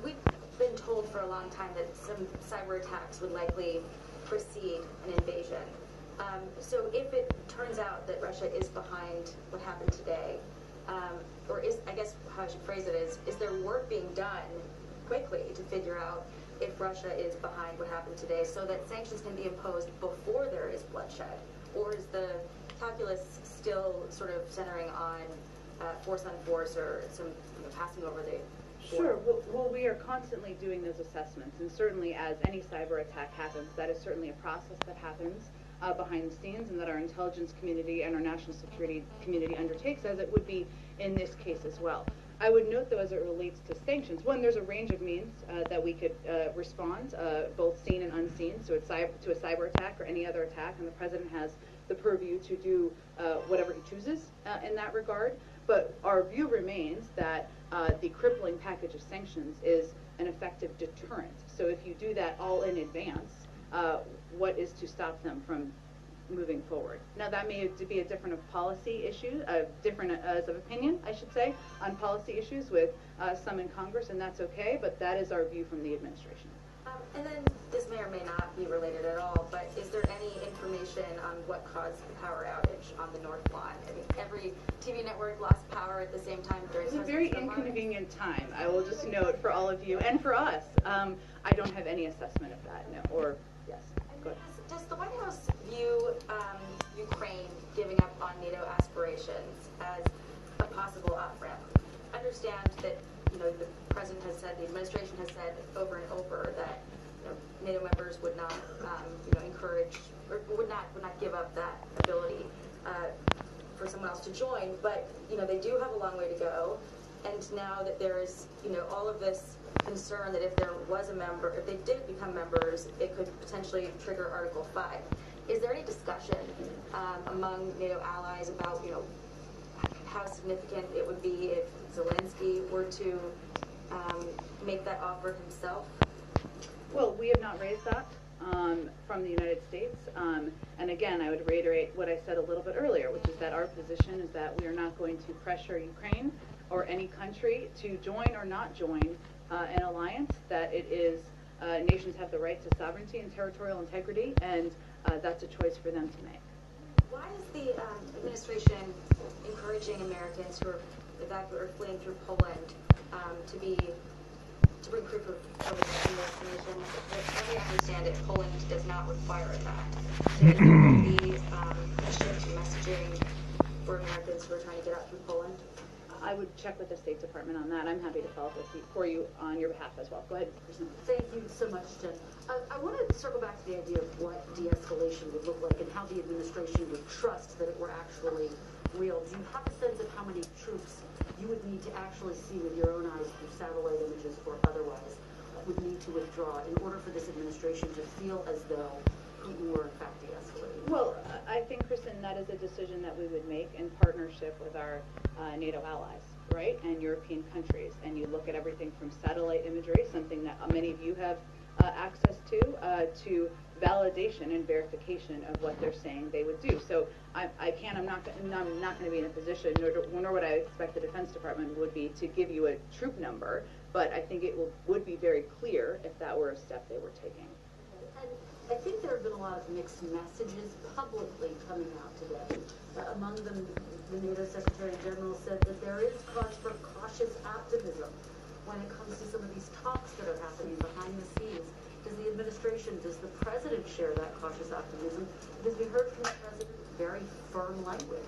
We've been told for a long time that some cyber attacks would likely precede an invasion. So if it turns out that Russia is behind what happened today, or is, I guess how I should phrase it is there work being done quickly to figure out if Russia is behind what happened today so that sanctions can be imposed before there is bloodshed? Or is the calculus still sort of centering on force on force or some passing over the border? Sure. Well, we are constantly doing those assessments, and certainly as any cyber attack happens, that is certainly a process that happens behind the scenes and that our intelligence community and our national security community undertakes, as it would be in this case as well. I would note, though, as it relates to sanctions, one, there's a range of means that we could respond, both seen and unseen, so to a cyber attack or any other attack, and the president has the purview to do whatever he chooses in that regard. But our view remains that the crippling package of sanctions is an effective deterrent. So if you do that all in advance, what is to stop them from moving forward? Now, that may be a different of policy issue, different of opinion, I should say, on policy issues with some in Congress, and that's okay, but that is our view from the administration. And then this may or may not be related at all, but is there any information on what caused the power outage on the North Lawn? I mean, every TV network lost power at the same time during. It was a very inconvenient time, I will just note for all of you and for us. I don't have any assessment of that, no. Or yes. Go ahead. Does the White House view Ukraine giving up on NATO aspirations as a possible off-ramp? Understand that the president has said, the administration has said over and over that NATO members would not encourage or would not give up that ability for someone else to join. But they do have a long way to go, and now that there is all of this concern that if there was a member, if they did become members, it could potentially trigger Article 5. Is there any discussion among NATO allies about how significant it would be if Zelensky were to make that offer himself? Well, we have not raised that from the United States. And again, I would reiterate what I said a little bit earlier, which is that our position is that we are not going to pressure Ukraine or any country to join or not join an alliance, that it is nations have the right to sovereignty and territorial integrity, and that's a choice for them to make. Why is the administration encouraging Americans who are fleeing through Poland to bring proof of vaccination? As we understand it, Poland does not require that. So is there going to be a shift in messaging for Americans who are trying to get out through Poland? I would check with the State Department on that. I'm happy to follow up for you on your behalf as well. Go ahead, Kristen. Thank you so much, Jen. I want to circle back to the idea of what de-escalation would look like and how the administration would trust that it were actually real. Do you have a sense of how many troops you would need to actually see with your own eyes through satellite images or otherwise would need to withdraw in order for this administration to feel as though Putin were in fact de-escalating? Well, I think, Kristen, that is a decision that we would make in partnership with our NATO allies, right, and European countries. And you look at everything from satellite imagery, something that many of you have access to validation and verification of what they're saying they would do. So I'm not going to be in a position, nor would I expect the Defense Department would be, to give you a troop number, but I think it would be very clear if that were a step they were taking. And I think there have been a lot of mixed messages publicly coming out today. Among them, the NATO Secretary General said that there is cause for cautious optimism when it comes to some of these talks that are happening behind the scenes. Does the administration, does the president share that cautious optimism? Because we heard from the president very firm language.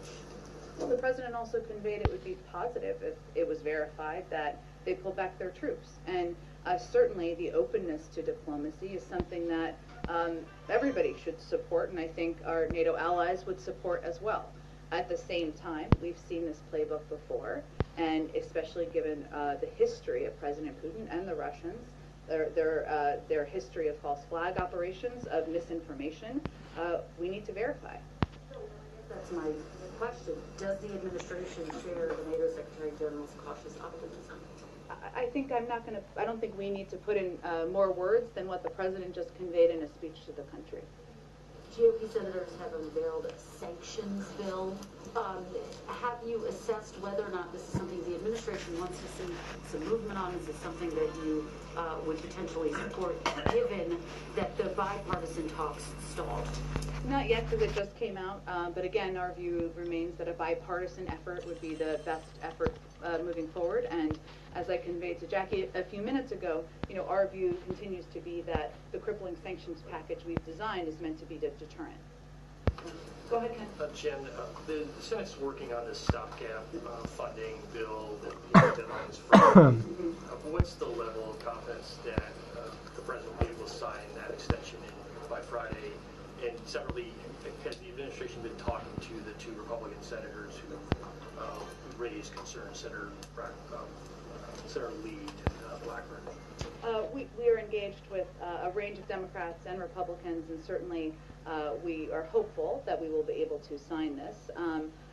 Well, the president also conveyed it would be positive if it was verified that they pulled back their troops. And certainly the openness to diplomacy is something that everybody should support, and I think our NATO allies would support as well. At the same time, we've seen this playbook before, and especially given the history of President Putin and the Russians, their history of false flag operations, of misinformation, we need to verify. That's my question. Does the administration share the NATO Secretary General's cautious optimism? I don't think we need to put in more words than what the president just conveyed in a speech to the country. GOP senators have unveiled a sanctions bill. Have you assessed whether or not this is something the administration wants to see some movement on? Is this something that you would potentially support, given that the bipartisan talks stalled? Not yet, because it just came out. But again, our view remains that a bipartisan effort would be the best effort moving forward. And as I conveyed to Jackie a few minutes ago, our view continues to be that the crippling sanctions package we've designed is meant to be a deterrent. Go ahead, Ken. Jen, the Senate's working on this stopgap funding bill that the deadline is Friday. What's the level of confidence that the president will be able to sign that extension by Friday? And separately, has the administration been talking to the two Republican senators who raised concerns, Senator Lead and Blackburn? We are engaged with a range of Democrats and Republicans, and certainly we are hopeful that we will be able to sign this.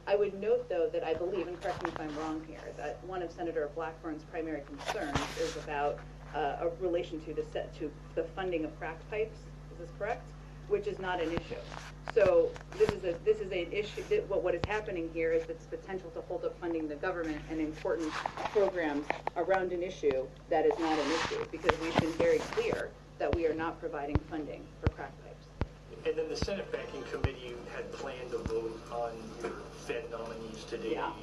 I would note, though, that I believe, and correct me if I'm wrong here, that one of Senator Blackburn's primary concerns is about a relation to the funding of crack pipes. Is this correct? Which is not an issue. So this is an issue. What is happening here is its potential to hold up funding the government and important programs around an issue that is not an issue, because we've been very clear that we are not providing funding for crack pipes. And then the Senate Banking Committee had planned to vote on your Fed nominees today. Yeah.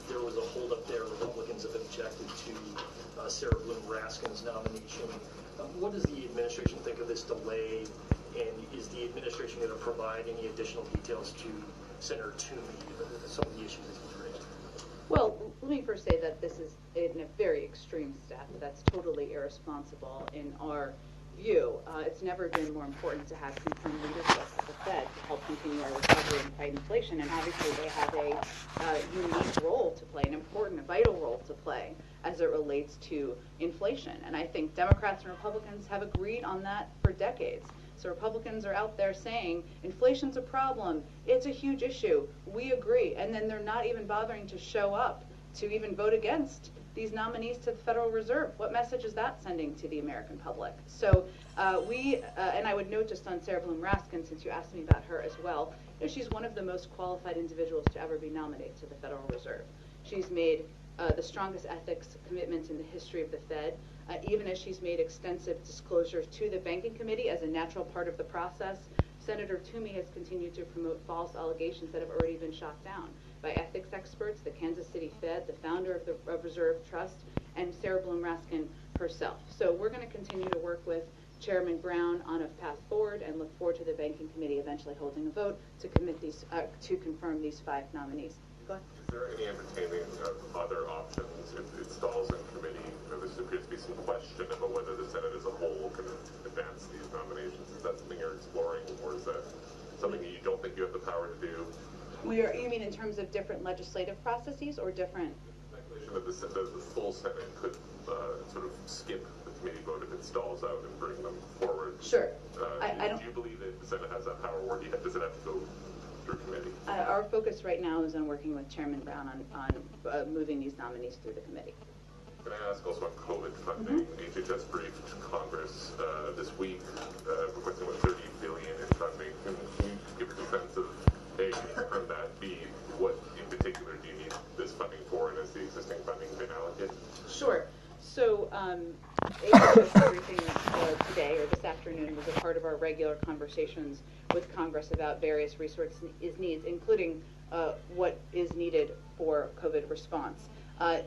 There was a holdup there. Republicans have objected to Sarah Bloom Raskin's nomination. What does the administration think of this delay? And is the administration going to provide any additional details to Senator Toomey, some of the issues that he's raised? Well, let me first say that this is in a very extreme step. That's totally irresponsible in our view. It's never been more important to have confirmed leadership at the Fed to help continue our recovery and fight inflation. And obviously they have a unique role to play, an important, vital role to play as it relates to inflation. And I think Democrats and Republicans have agreed on that for decades. So Republicans are out there saying inflation's a problem, it's a huge issue, we agree, and then they're not even bothering to show up to even vote against these nominees to the Federal Reserve. What message is that sending to the American public? So and I would note just on Sarah Bloom Raskin, since you asked me about her as well, she's one of the most qualified individuals to ever be nominated to the Federal Reserve. She's made the strongest ethics commitments in the history of the Fed, even as she's made extensive disclosures to the Banking Committee as a natural part of the process. Senator Toomey has continued to promote false allegations that have already been shot down by ethics experts, the Kansas City Fed, the founder of the Reserve Trust, and Sarah Bloom Raskin herself. So we're going to continue to work with Chairman Brown on a path forward and look forward to the Banking Committee eventually holding a vote to confirm these 5 nominees. Go ahead. Is there any entertaining of other options if it stalls in committee? There appears to be some question about whether the Senate as a whole can advance these nominations. Is that something you're exploring, or is that something that you don't think you have the power to do? You mean in terms of different legislative processes or different? Speculation that the full Senate could sort of skip the committee vote if it stalls out and bring them forward. Sure. Do you believe that the Senate has that power, or does it have to go through committee? Our focus right now is on working with Chairman Brown on moving these nominees through the committee. Can I ask also on COVID funding? HHS briefed Congress this week requesting about $30 billion in funding. Can you give us a sense of A, from that, B, what in particular do you need this funding for, and has the existing funding been allocated? Sure. So briefing today or this afternoon was a part of our regular conversations with Congress about various resource needs, including what is needed for COVID response.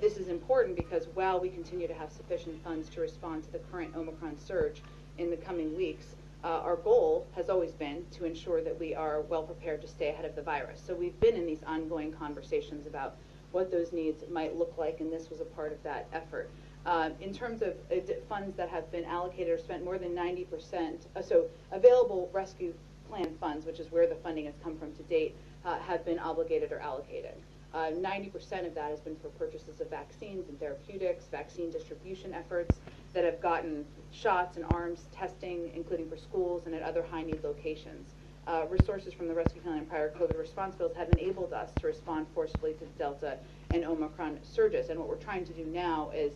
This is important because while we continue to have sufficient funds to respond to the current Omicron surge in the coming weeks, our goal has always been to ensure that we are well prepared to stay ahead of the virus. So we've been in these ongoing conversations about what those needs might look like, and this was a part of that effort. In terms of funds that have been allocated or spent, more than 90%, so available rescue plan funds, which is where the funding has come from to date, have been obligated or allocated. 90% of that has been for purchases of vaccines and therapeutics, vaccine distribution efforts that have gotten shots and arms testing, including for schools and at other high-need locations. Resources from the rescue plan and prior COVID response bills have enabled us to respond forcefully to Delta and Omicron surges. And what we're trying to do now is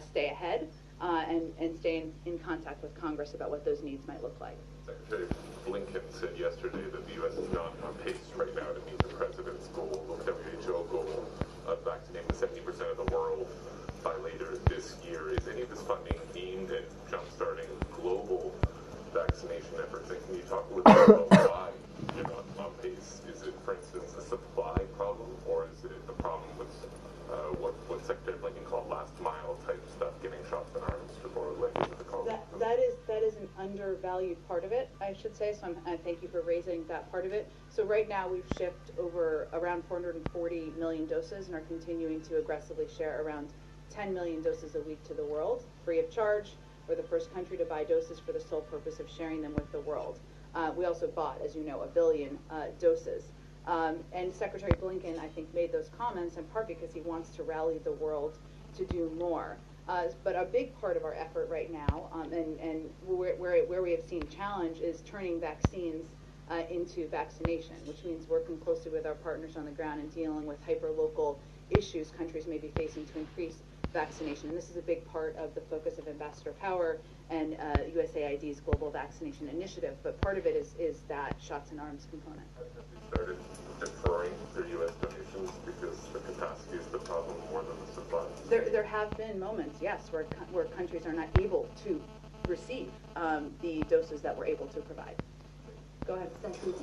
stay ahead and stay in contact with Congress about what those needs might look like. Secretary Blinken said yesterday that the U.S. is not on pace right now to meet the president's goal, the WHO goal, of vaccinating 70% of the world by later this year. Is any of this funding aimed at jumpstarting global vaccination efforts? And can you talk a little bit about why you're not on pace? Is it, for instance, a supply problem, or is it a problem with what Secretary Blinken called last mile type stuff, getting shots in arms before letting into the call? That is an undervalued part of it, I should say, so I thank you for raising that part of it. So right now we've shipped over around 440 million doses and are continuing to aggressively share around 10 million doses a week to the world, free of charge. We're the first country to buy doses for the sole purpose of sharing them with the world. We also bought, as you know, 1 billion doses. And Secretary Blinken, I think, made those comments in part because he wants to rally the world to do more. But a big part of our effort right now, and where we have seen challenge, is turning vaccines into vaccination, which means working closely with our partners on the ground and dealing with hyper-local issues countries may be facing to increase vaccination. And this is a big part of the focus of Ambassador Power and USAID's Global Vaccination Initiative. But part of it is that shots in arms component. Have they started deferring their U.S. donations because the capacity is the problem more than the supply? There have been moments, yes, where countries are not able to receive the doses that we're able to provide. Go ahead. Thank you.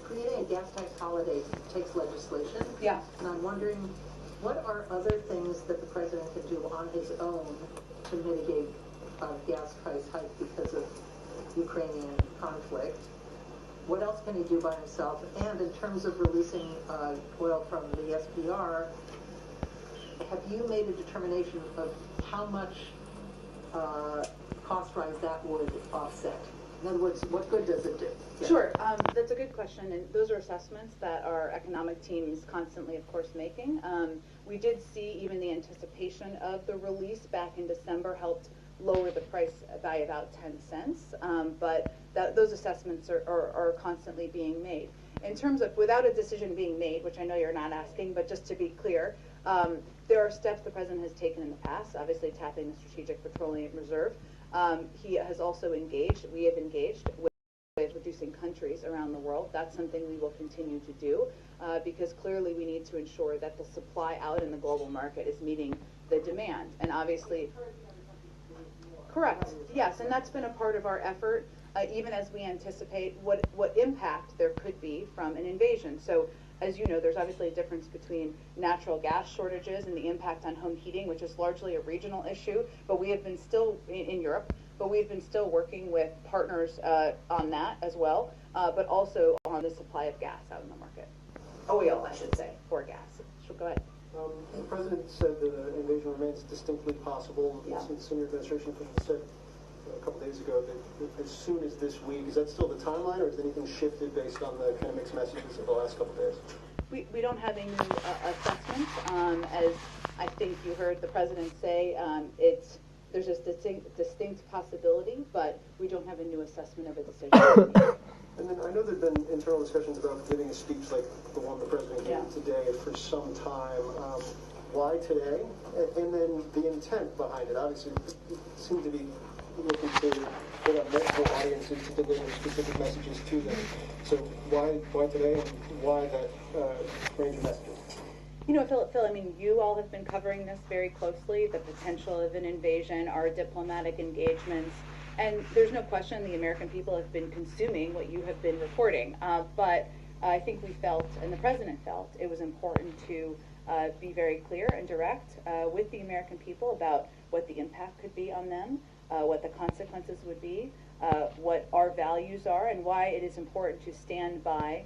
Creating a gas tax holiday takes legislation. Yeah. And I'm wondering, what are other things that the president can do on his own to mitigate gas price hike because of Ukrainian conflict? What else can he do by himself? And in terms of releasing oil from the SPR, have you made a determination of how much cost rise that would offset? In other words, what good does it do? Yeah. Sure, that's a good question, and those are assessments that our economic team is constantly, of course, making. We did see even the anticipation of the release back in December helped lower the price by about 10 cents, but those assessments are constantly being made. In terms of, without a decision being made, which I know you're not asking, but just to be clear, there are steps the president has taken in the past, obviously tapping the Strategic Petroleum Reserve. He has also engaged, we have engaged with reducing countries around the world. That's something we will continue to do because clearly we need to ensure that the supply out in the global market is meeting the demand. And obviously, correct, yes, and that's been a part of our effort, even as we anticipate what impact there could be from an invasion. So, as you know, there's obviously a difference between natural gas shortages and the impact on home heating, which is largely a regional issue, but we have been still, in Europe, but we've been still working with partners on that as well, but also on the supply of gas out in the market. Oil, I should say, for gas. So go ahead. The president said the invasion remains distinctly possible. Yeah. Some senior administration officials said a couple days ago that as soon as this week. Is that still the timeline, or has anything shifted based on the kind of mixed messages of the last couple days? We don't have any new assessments. As I think you heard the president say, there's a distinct possibility, but we don't have a new assessment of a decision. And then I know there have been internal discussions about giving a speech like the one the president gave today for some time. Why today? And then the intent behind it. Obviously, it seemed to be looking to get a multiple audiences to deliver specific messages to them. So why today, and why that range of messages? You know, Phil, I mean, you all have been covering this very closely, the potential of an invasion, our diplomatic engagements, and there's no question the American people have been consuming what you have been reporting. But I think we felt, and the President felt, it was important to be very clear and direct with the American people about what the impact could be on them, what the consequences would be, what our values are, and why it is important to stand by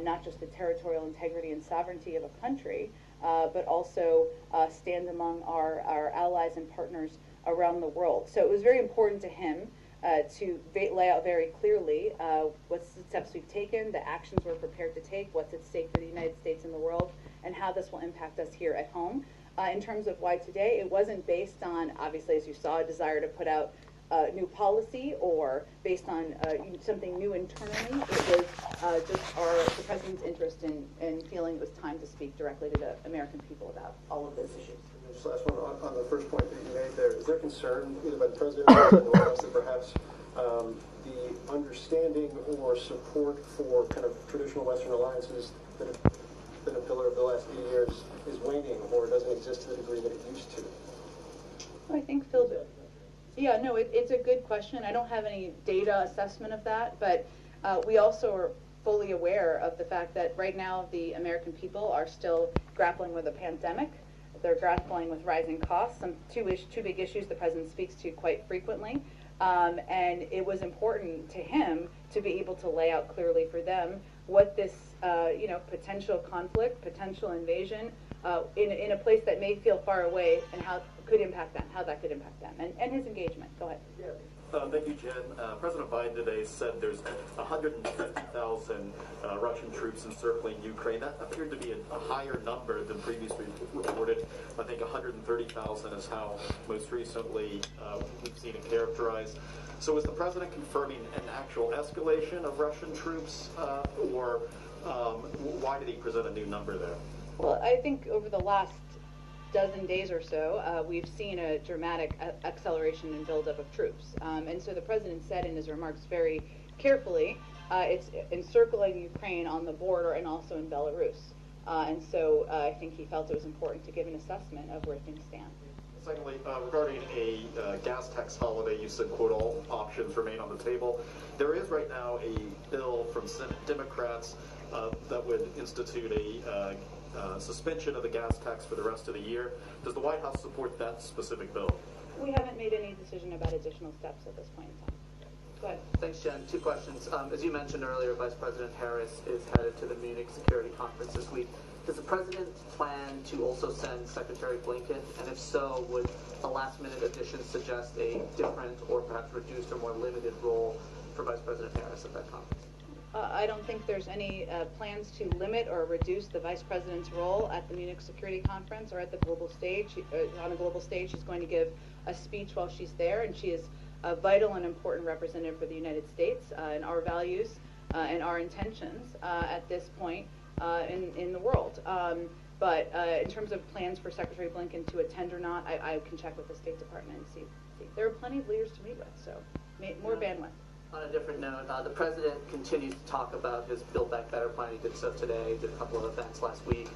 not just the territorial integrity and sovereignty of a country, but also stand among our allies and partners around the world. So it was very important to him to lay out very clearly what's the steps we've taken, the actions we're prepared to take, what's at stake for the United States and the world, and how this will impact us here at home. In terms of why today, it wasn't based on, obviously, as you saw, a desire to put out new policy or based on something new internally. It was just the President's interest in feeling it was time to speak directly to the American people about all of those issues. And just last one on the first point that you made there. Is there concern either by the President or the White House that perhaps the understanding or support for kind of traditional Western alliances that have been a pillar of the last 8 years is waning or doesn't exist to the degree that it used to? I think Phil did. Yeah, no, it's a good question. I don't have any data assessment of that, but we also are fully aware of the fact that right now the American people are still grappling with a pandemic. They're grappling with rising costs, two big issues the President speaks to quite frequently. And it was important to him to be able to lay out clearly for them what this potential conflict, potential invasion in a place that may feel far away and how could impact them, how that could impact them, and his engagement. Go ahead. Yeah. Thank you, Jen. President Biden today said there's 150,000 Russian troops encircling Ukraine. That appeared to be a higher number than previously reported. I think 130,000 is how most recently we've seen it characterized. So is the President confirming an actual escalation of Russian troops, or why did he present a new number there? Well, I think over the last dozen days or so, we've seen a dramatic acceleration and buildup of troops. And so the President said in his remarks very carefully, it's encircling Ukraine on the border and also in Belarus. And so I think he felt it was important to give an assessment of where things stand. Secondly, regarding a gas tax holiday, you said, quote, all options remain on the table. There is right now a bill from Senate Democrats that would institute a suspension of the gas tax for the rest of the year. Does the White House support that specific bill? We haven't made any decision about additional steps at this point in time. Go ahead. Thanks, Jen. Two questions. As you mentioned earlier, Vice President Harris is headed to the Munich Security Conference this week. Does the President plan to also send Secretary Blinken? And if so, would a last-minute addition suggest a different or perhaps reduced or more limited role for Vice President Harris at that conference? I don't think there's any plans to limit or reduce the Vice President's role at the Munich Security Conference or at the global stage. On a global stage, she's going to give a speech while she's there, and she is a vital and important representative for the United States and our values and our intentions at this point in the world. But in terms of plans for Secretary Blinken to attend or not, I can check with the State Department and see. There are plenty of leaders to meet with, so more bandwidth. On a different note, the President continues to talk about his Build Back Better plan. He did so today, did a couple of events last week.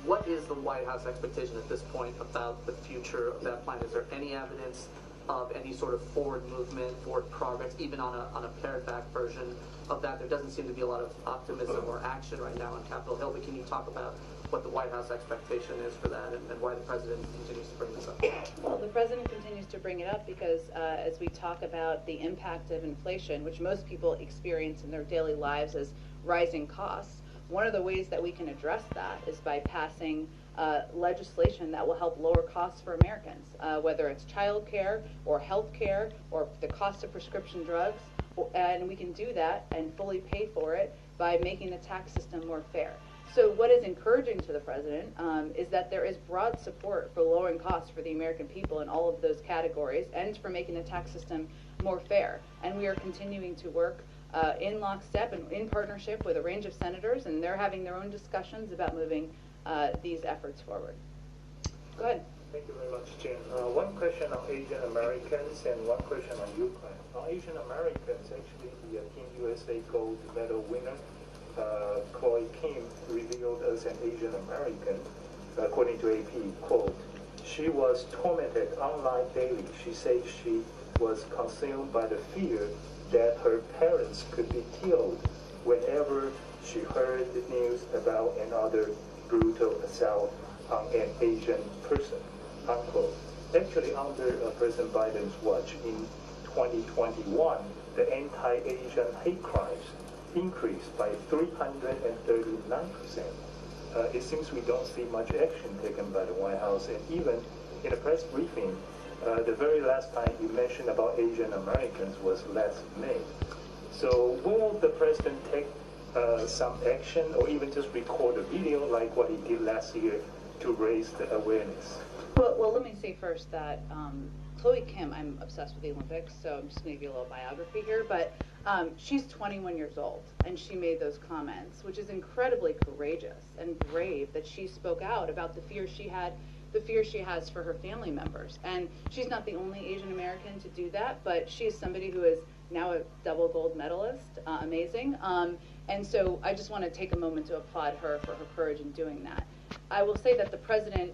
What is the White House expectation at this point about the future of that plan? Is there any evidence of any sort of forward movement, forward progress, even on a pared back version of that? There doesn't seem to be a lot of optimism or action right now on Capitol Hill, but can you talk about what the White House expectation is for that and why the President continues to bring this up? Well, the President continues to bring it up because as we talk about the impact of inflation, which most people experience in their daily lives as rising costs, one of the ways that we can address that is by passing legislation that will help lower costs for Americans, whether it's child care or health care or the cost of prescription drugs. And we can do that and fully pay for it by making the tax system more fair. So what is encouraging to the President is that there is broad support for lowering costs for the American people in all of those categories and for making the tax system more fair. And we are continuing to work in lockstep and in partnership with a range of senators, and they're having their own discussions about moving these efforts forward. Go ahead. Thank you very much, Jen. One question on Asian Americans and one question on Ukraine. On Asian Americans, actually the Team USA gold medal winner, Chloe Kim, revealed as an Asian American. according to AP, quote, she was tormented online daily. She said she was consumed by the fear that her parents could be killed whenever she heard the news about another brutal assault on an Asian person, unquote. Actually, under President Biden's watch in 2021, the anti-Asian hate crimes increased by 339%. It seems we don't see much action taken by the White House, and even in a press briefing, the very last time you mentioned about Asian Americans was last May. So will the president take some action or even just record a video like what he did last year to raise the awareness? Well, let me say first that Chloe Kim, I'm obsessed with the Olympics, so I'm just going to give you a little biography here, but she's 21 years old, and she made those comments, which is incredibly courageous and brave that she spoke out about the fear she has for her family members. And she's not the only Asian American to do that, but she's somebody who is now a double gold medalist, amazing. And so I just want to take a moment to applaud her for her courage in doing that. I will say that the president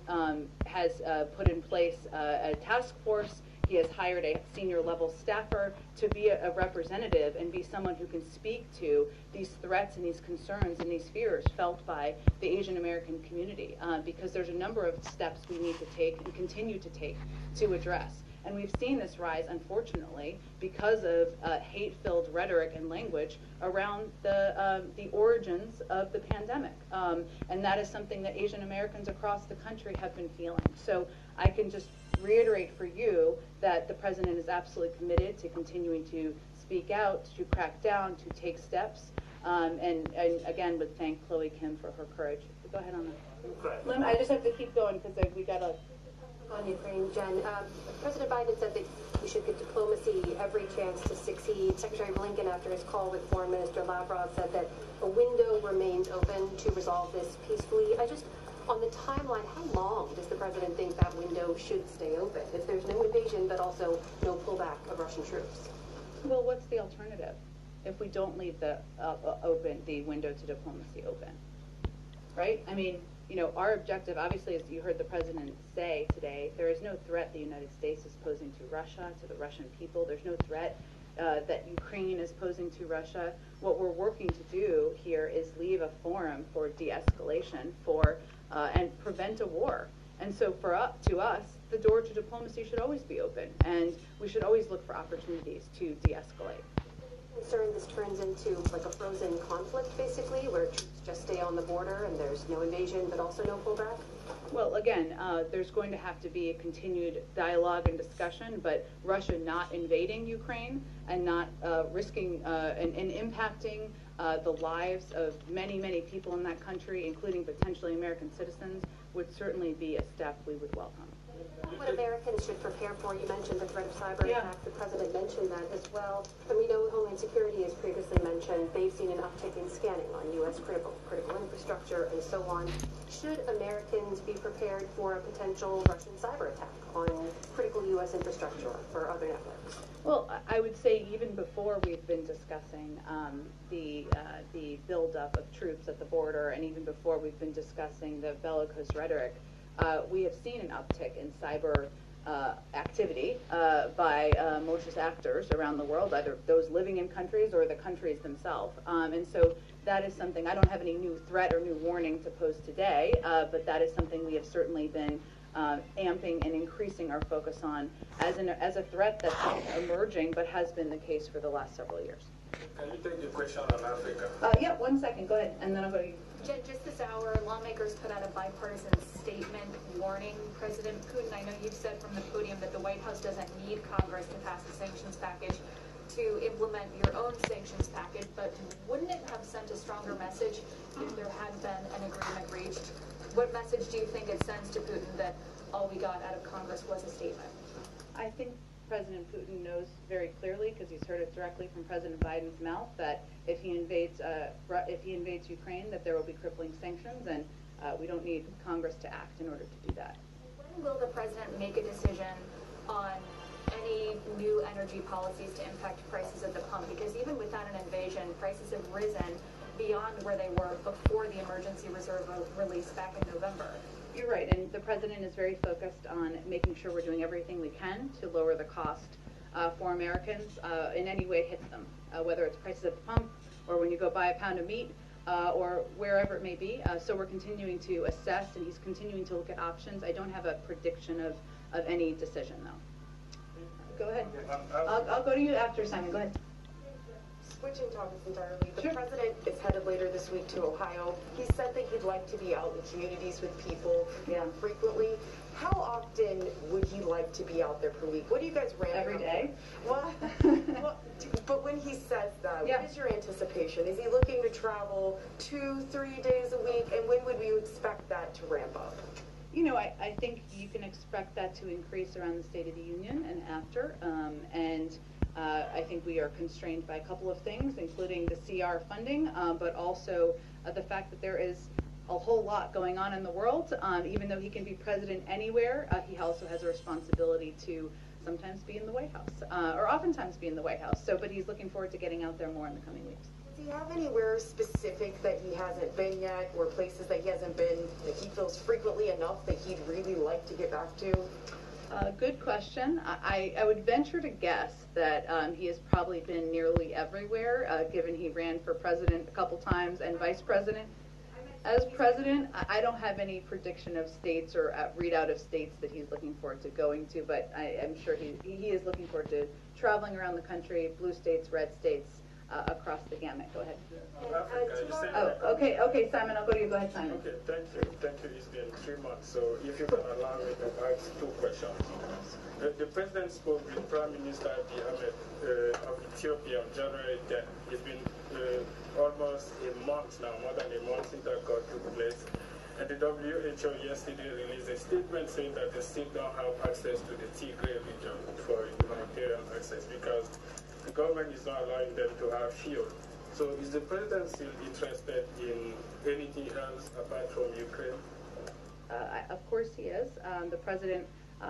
has put in place a task force. He has hired a senior level staffer to be a representative and be someone who can speak to these threats and these concerns and these fears felt by the Asian American community, because there's a number of steps we need to take and continue to take to address. And we've seen this rise, unfortunately, because of hate-filled rhetoric and language around the origins of the pandemic. And that is something that Asian Americans across the country have been feeling. So I can just reiterate for you that the president is absolutely committed to continuing to speak out, to crack down, to take steps. And again, would thank Chloe Kim for her courage. Go ahead, Anna. I just have to keep going because we got to... On Ukraine, Jen, President Biden said that we should give diplomacy every chance to succeed. Secretary Blinken, after his call with Foreign Minister Lavrov, said that a window remains open to resolve this peacefully. On the timeline, how long does the president think that window should stay open if there's no invasion but also no pullback of Russian troops? Well, what's the alternative if we don't leave the window to diplomacy open? Right? I mean, you know, our objective, obviously, as you heard the president say today, there is no threat the United States is posing to Russia, to the Russian people. There's no threat that Ukraine is posing to Russia. What we're working to do here is leave a forum for de-escalation and prevent a war. And so to us, the door to diplomacy should always be open, and we should always look for opportunities to de-escalate. Concerned this turns into like a frozen conflict, basically, where troops just stay on the border and there's no invasion but also no pullback? Well, again, there's going to have to be a continued dialogue and discussion, but Russia not invading Ukraine and not risking and impacting the lives of many, many people in that country, including potentially American citizens, would certainly be a step we would welcome. What Americans should prepare for, you mentioned the threat of cyber attack. The president mentioned that as well. And we know Homeland Security has previously mentioned they've seen an uptick in scanning on U.S. critical infrastructure and so on. Should Americans be prepared for a potential Russian cyber attack on critical U.S. infrastructure or other networks? Well, I would say even before we've been discussing the buildup of troops at the border, and even before we've been discussing the bellicose rhetoric, we have seen an uptick in cyber activity by malicious actors around the world, either those living in countries or the countries themselves. And so that is something, I don't have any new threat or new warning to pose today, but that is something we have certainly been amping and increasing our focus on as a threat that's emerging, but has been the case for the last several years. Can you take the question on Africa? Yeah, 1 second, go ahead, and then I'll go to you. Jen, just this hour, lawmakers put out a bipartisan statement warning President Putin. I know you've said from the podium that the White House doesn't need Congress to pass a sanctions package to implement your own sanctions package, but wouldn't it have sent a stronger message if there had been an agreement reached? What message do you think it sends to Putin that all we got out of Congress was a statement? I think President Putin knows very clearly, because he's heard it directly from President Biden's mouth, that if he invades Ukraine, that there will be crippling sanctions, and we don't need Congress to act in order to do that. When will the president make a decision on any new energy policies to impact prices at the pump? Because even without an invasion, prices have risen beyond where they were before the emergency reserve release back in November. You're right, and the president is very focused on making sure we're doing everything we can to lower the cost for Americans in any way it hits them, whether it's prices at the pump or when you go buy a pound of meat or wherever it may be. So we're continuing to assess, and he's continuing to look at options. I don't have a prediction of any decision, though. Go ahead. I'll go to you after, Simon. Go ahead. Switching topics entirely, the president is headed later this week to Ohio. He said that he'd like to be out in communities with people frequently. How often would he like to be out there per week? What do you guys rank Every day? Well, but when he says that, what is your anticipation? Is he looking to travel 2-3 days a week? And when would we expect that to ramp up? You know, I think you can expect that to increase around the State of the Union and after. I think we are constrained by a couple of things, including the CR funding, but also the fact that there is a whole lot going on in the world. Even though he can be president anywhere, he also has a responsibility to sometimes be in the White House, or oftentimes be in the White House. But he's looking forward to getting out there more in the coming weeks. Does he have anywhere specific that he hasn't been yet, or places that he hasn't been that he feels frequently enough that he'd really like to get back to? Good question. I would venture to guess that he has probably been nearly everywhere, given he ran for president a couple times and vice president. As president, I don't have any prediction of states or readout of states that he's looking forward to going to, but I'm sure he is looking forward to traveling around the country, blue states, red states, across the gamut. Go ahead. Okay, Simon, I'll go to you. Go ahead, Simon. Okay, thank you. It's been 3 months, so if you can allow me to ask 2 questions. The president spoke with Prime Minister Abiy Ahmed of Ethiopia on January 10th. It's been almost a month now, more than a month since that call took place. And the WHO yesterday released a statement saying that they still don't have access to the Tigray region for humanitarian access because the government is not allowing them to have fuel. So is the president still interested in anything else apart from Ukraine? Of course he is. The president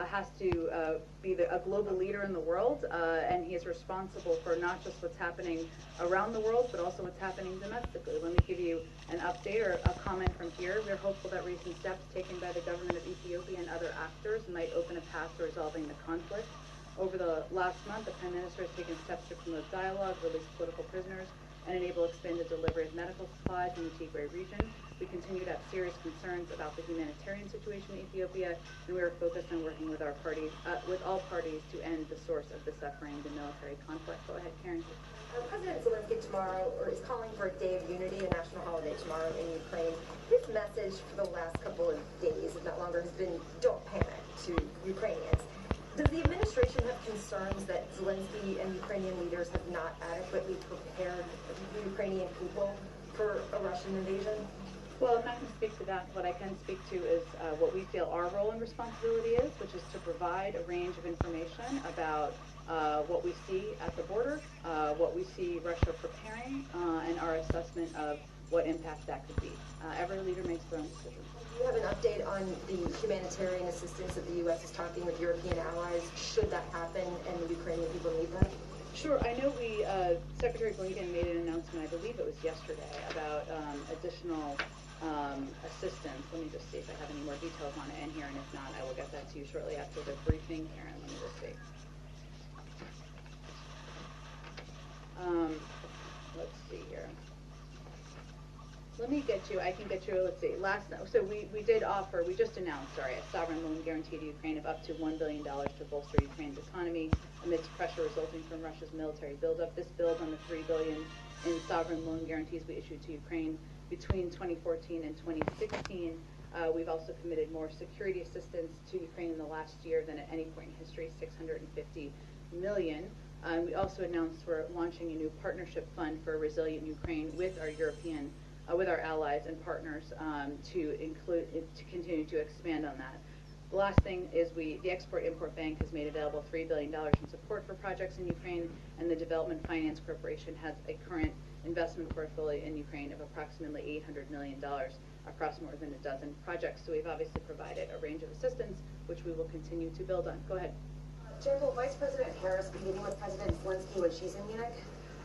has to be a global leader in the world, and he is responsible for not just what's happening around the world, but also what's happening domestically. Let me give you an update or a comment from here. We're hopeful that recent steps taken by the government of Ethiopia and other actors might open a path to resolving the conflict. Over the last month, the Prime Minister has taken steps to promote dialogue, release political prisoners, and enable expanded delivery of medical supplies in the Tigray region. We continue to have serious concerns about the humanitarian situation in Ethiopia, and we are focused on working with our parties, with all parties, to end the source of the suffering, the military conflict. Go ahead, Karen. President Zelensky tomorrow is calling for a day of unity, a national holiday tomorrow in Ukraine. His message for the last couple of days, if not longer, has been "Don't panic" to Ukrainians. Does the administration have concerns that Zelensky and Ukrainian leaders have not adequately prepared the Ukrainian people for a Russian invasion? Well, I'm not going to speak to that. What I can speak to is what we feel our role and responsibility is, which is to provide a range of information about what we see at the border, what we see Russia preparing, and our assessment of what impact that could be. Every leader makes their own decision. Do you have an update on the humanitarian assistance that the U.S. is talking with European allies? Should that happen and the Ukrainian people need that? Sure. I know Secretary Blinken made an announcement, I believe it was yesterday, about additional assistance. Let me just see if I have any more details on it in here, and if not, I will get that to you shortly after the briefing. Karen, let me just see. Let's see here. Let me get you, I can get you, let's see, so we did offer, we just announced, a sovereign loan guarantee to Ukraine of up to $1 billion to bolster Ukraine's economy amidst pressure resulting from Russia's military buildup. This builds on the $3 billion in sovereign loan guarantees we issued to Ukraine between 2014 and 2016. We've also committed more security assistance to Ukraine in the last year than at any point in history, $650 million. We also announced we're launching a new partnership fund for a resilient Ukraine with our European with our allies and partners to continue to expand on that. The last thing is the Export-Import Bank has made available $3 billion in support for projects in Ukraine, and the Development Finance Corporation has a current investment portfolio in Ukraine of approximately $800 million across more than a dozen projects. So we've obviously provided a range of assistance, which we will continue to build on. Go ahead. Jen, will Vice President Harris be meeting with President Zelensky when she's in Munich?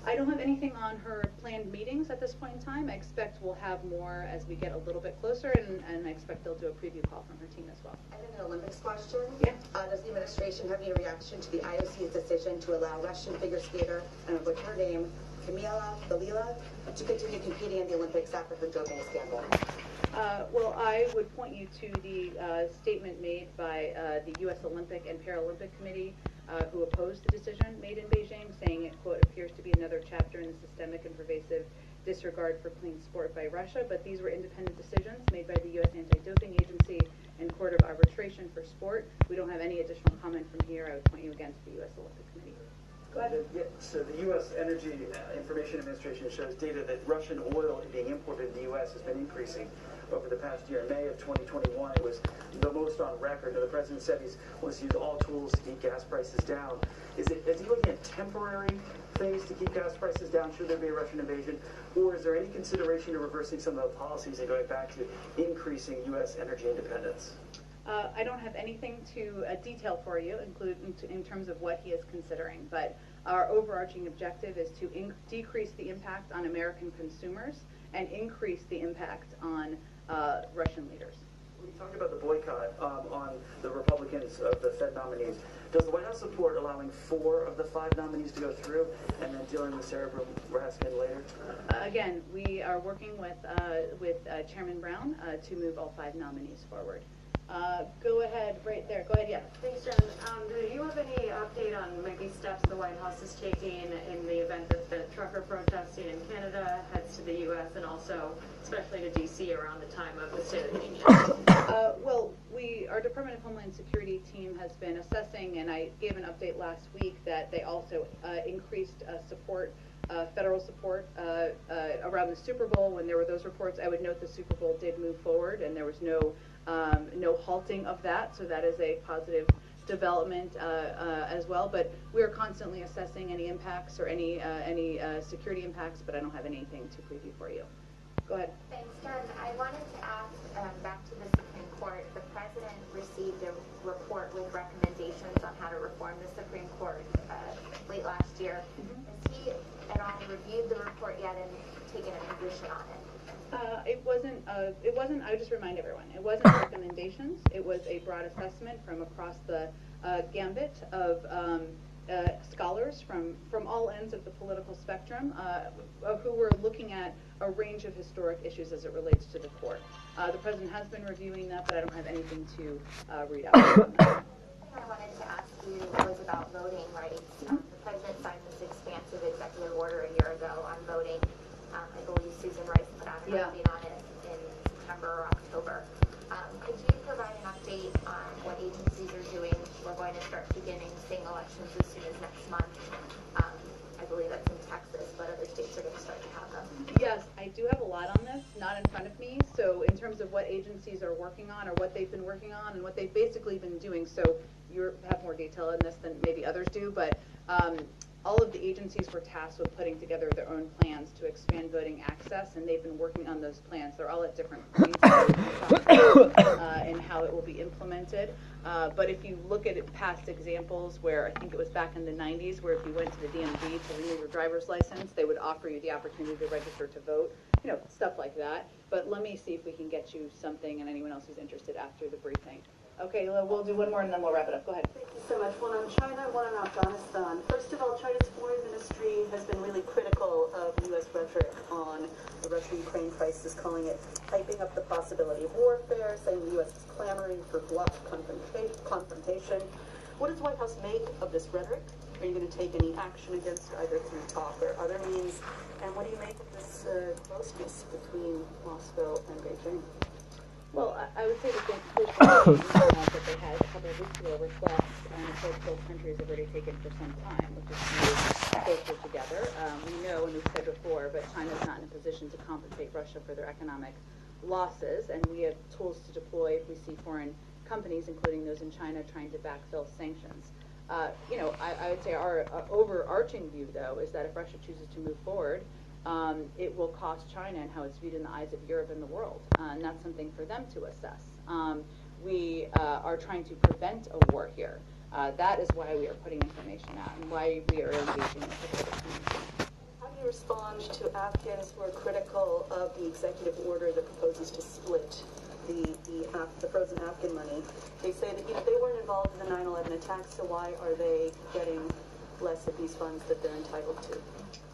I don't have anything on her planned meetings at this point in time. I expect we'll have more as we get a little bit closer, and I expect they'll do a preview call from her team as well. And then an Olympics question. Yeah. Does the administration have any reaction to the IOC's decision to allow Russian figure skater, and I'll butcher her name, Kamila Galila, to continue competing in the Olympics after her doping scandal? Well, I would point you to the statement made by the U.S. Olympic and Paralympic Committee, who opposed the decision made in Beijing, saying it, quote, appears to be another chapter in the systemic and pervasive disregard for clean sport by Russia. But these were independent decisions made by the U.S. Anti-Doping Agency and Court of Arbitration for Sport. We don't have any additional comment from here. I would point you again to the U.S. Olympic Committee. Go ahead. So the U.S. Energy Information Administration shows data that Russian oil being imported in the U.S. has been increasing over the past year. In May of 2021, it was the most on record. And the president said he wants to use all tools to keep gas prices down. Is he looking at temporary things to keep gas prices down should there be a Russian invasion? Or is there any consideration to reversing some of the policies and going back to increasing U.S. energy independence? I don't have anything to detail for you, including in terms of what he is considering, but our overarching objective is to decrease the impact on American consumers and increase the impact on Russian leaders. When you talk about the boycott on the Republicans of the Fed nominees, does the White House support allowing 4 of the 5 nominees to go through and then dealing with Sarah Raskin later? Again, we are working with Chairman Brown to move all 5 nominees forward. Go ahead, right there. Go ahead, yeah. Thanks, Jen. Do you have any update on maybe steps the White House is taking in the event that the trucker protesting in Canada heads to the U.S. and also, especially to D.C. around the time of the State of the Union? Well, our Department of Homeland Security team has been assessing, and I gave an update last week that they also increased support, federal support around the Super Bowl. When there were those reports, I would note the Super Bowl did move forward, and there was no halting of that, so that is a positive development as well. But we are constantly assessing any impacts or any security impacts, but I don't have anything to preview for you. Go ahead. Thanks, Jen. I wanted to ask, back to the Supreme Court, the President received a report with recommendations on how to reform the Supreme Court late last year. Has he at all reviewed the report yet and taken a position on it? It wasn't, I would just remind everyone, it wasn't recommendations. It was a broad assessment from across the gambit of scholars from all ends of the political spectrum who were looking at a range of historic issues as it relates to the court. The President has been reviewing that, but I don't have anything to read out. I wanted to ask you was about voting rights. The President signed this expansive executive order a year ago on voting. I believe Susan Rice put out an update on it in September or October. Could you provide an update on what agencies are doing? We're going to start beginning seeing elections as soon as next month. I believe that's in Texas, but other states are going to start to have them. Yes, I do have a lot on this, not in front of me. So in terms of what agencies are working on or what they've been working on and what they've basically been doing, so you have more detail in this than maybe others do, but all of the agencies were tasked with putting together their own plans to expand voting access, and they've been working on those plans. They're all at different points in how it will be implemented. But if you look at past examples where I think it was back in the 90s, where if you went to the DMV to renew your driver's license, they would offer you the opportunity to register to vote, stuff like that. But let me see if we can get you something and anyone else who's interested after the briefing. Okay, we'll do one more and then we'll wrap it up. Go ahead. Thank you so much. One on China, one on Afghanistan. First of all, China's foreign ministry has been really critical of U.S. rhetoric on the Russia-Ukraine crisis, calling it hyping up the possibility of warfare, saying the U.S. is clamoring for bluff confrontation. What does the White House make of this rhetoric? Are you going to take any action against it, either through talk or other means? And what do you make of this closeness between Moscow and Beijing? Well, I would say that the that they had a couple of weeks ago reflects an approach both countries have already taken for some time, which is to move closer together. We know, and we've said before, but China's not in a position to compensate Russia for their economic losses, and we have tools to deploy if we see foreign companies, including those in China, trying to backfill sanctions. I would say our overarching view, though, is that if Russia chooses to move forward, it will cost China and how it's viewed in the eyes of Europe and the world. And that's something for them to assess. We are trying to prevent a war here. That is why we are putting information out and why we are engaging with the community. do you respond to Afghans who are critical of the executive order that proposes to split the frozen Afghan money? They say that they weren't involved in the 9/11 attacks, so why are they getting less of these funds that they're entitled to?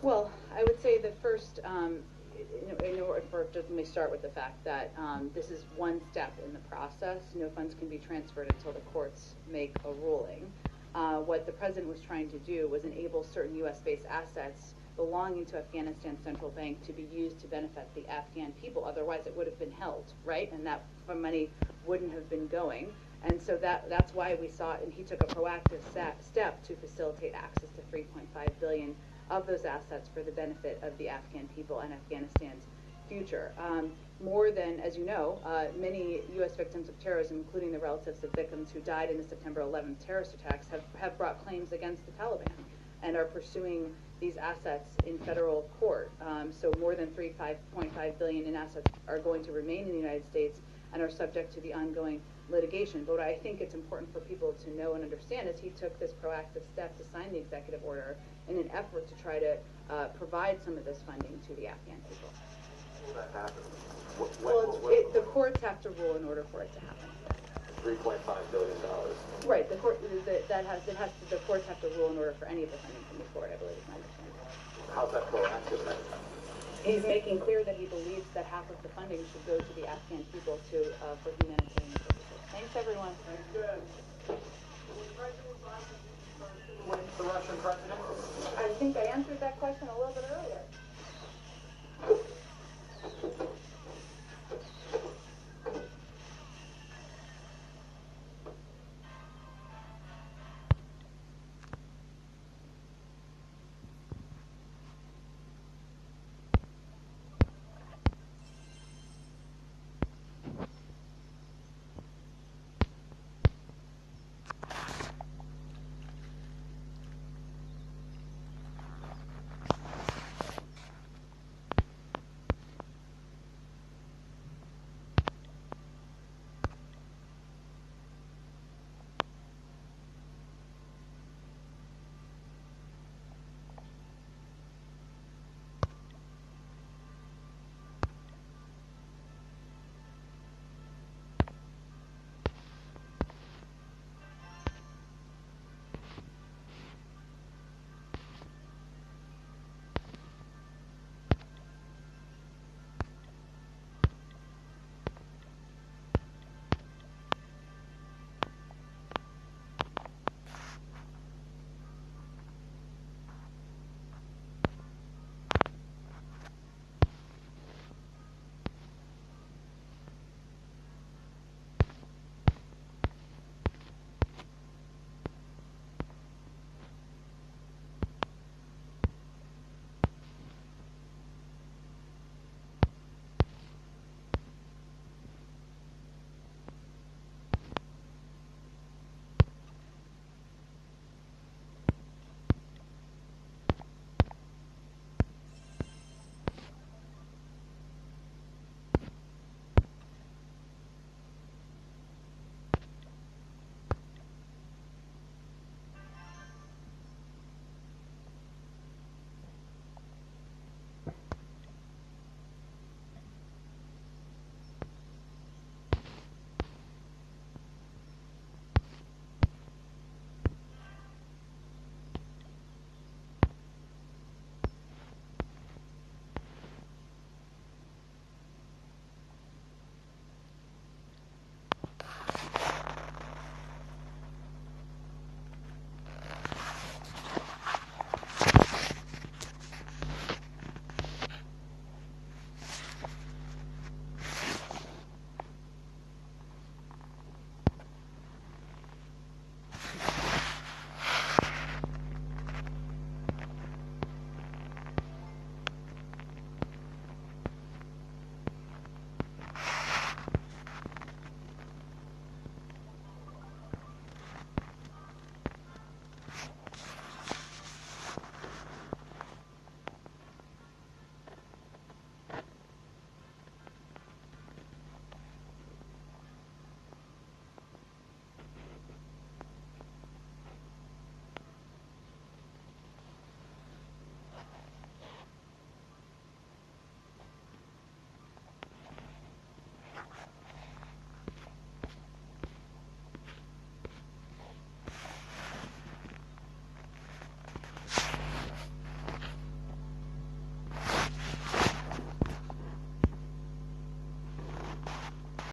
Well, I would say the first, let me start with the fact that this is one step in the process. No funds can be transferred until the courts make a ruling. What the president was trying to do was enable certain U.S.-based assets belonging to Afghanistan's central bank to be used to benefit the Afghan people. Otherwise, it would have been held, right? And that money wouldn't have been going. And so that's why we saw, and he took a proactive step to facilitate access to $3.5 billion of those assets for the benefit of the Afghan people and Afghanistan's future. More than, as you know, many U.S. victims of terrorism, including the relatives of victims who died in the September 11th terrorist attacks, have brought claims against the Taliban and are pursuing these assets in federal court. So more than $3.5 billion in assets are going to remain in the United States and are subject to the ongoing litigation. But what I think it's important for people to know and understand is he took this proactive step to sign the executive order in an effort to try to provide some of this funding to the Afghan people. Will that happen? The courts have to rule in order for it to happen. $3.5 billion. Right. The courts have to rule in order for any of the funding to move forward, I believe is my understanding. How's that proactive then? He's making clear that he believes that half of the funding should go to the Afghan people for humanitarian purposes. Thanks, everyone. With the Russian president? I think I answered that question a little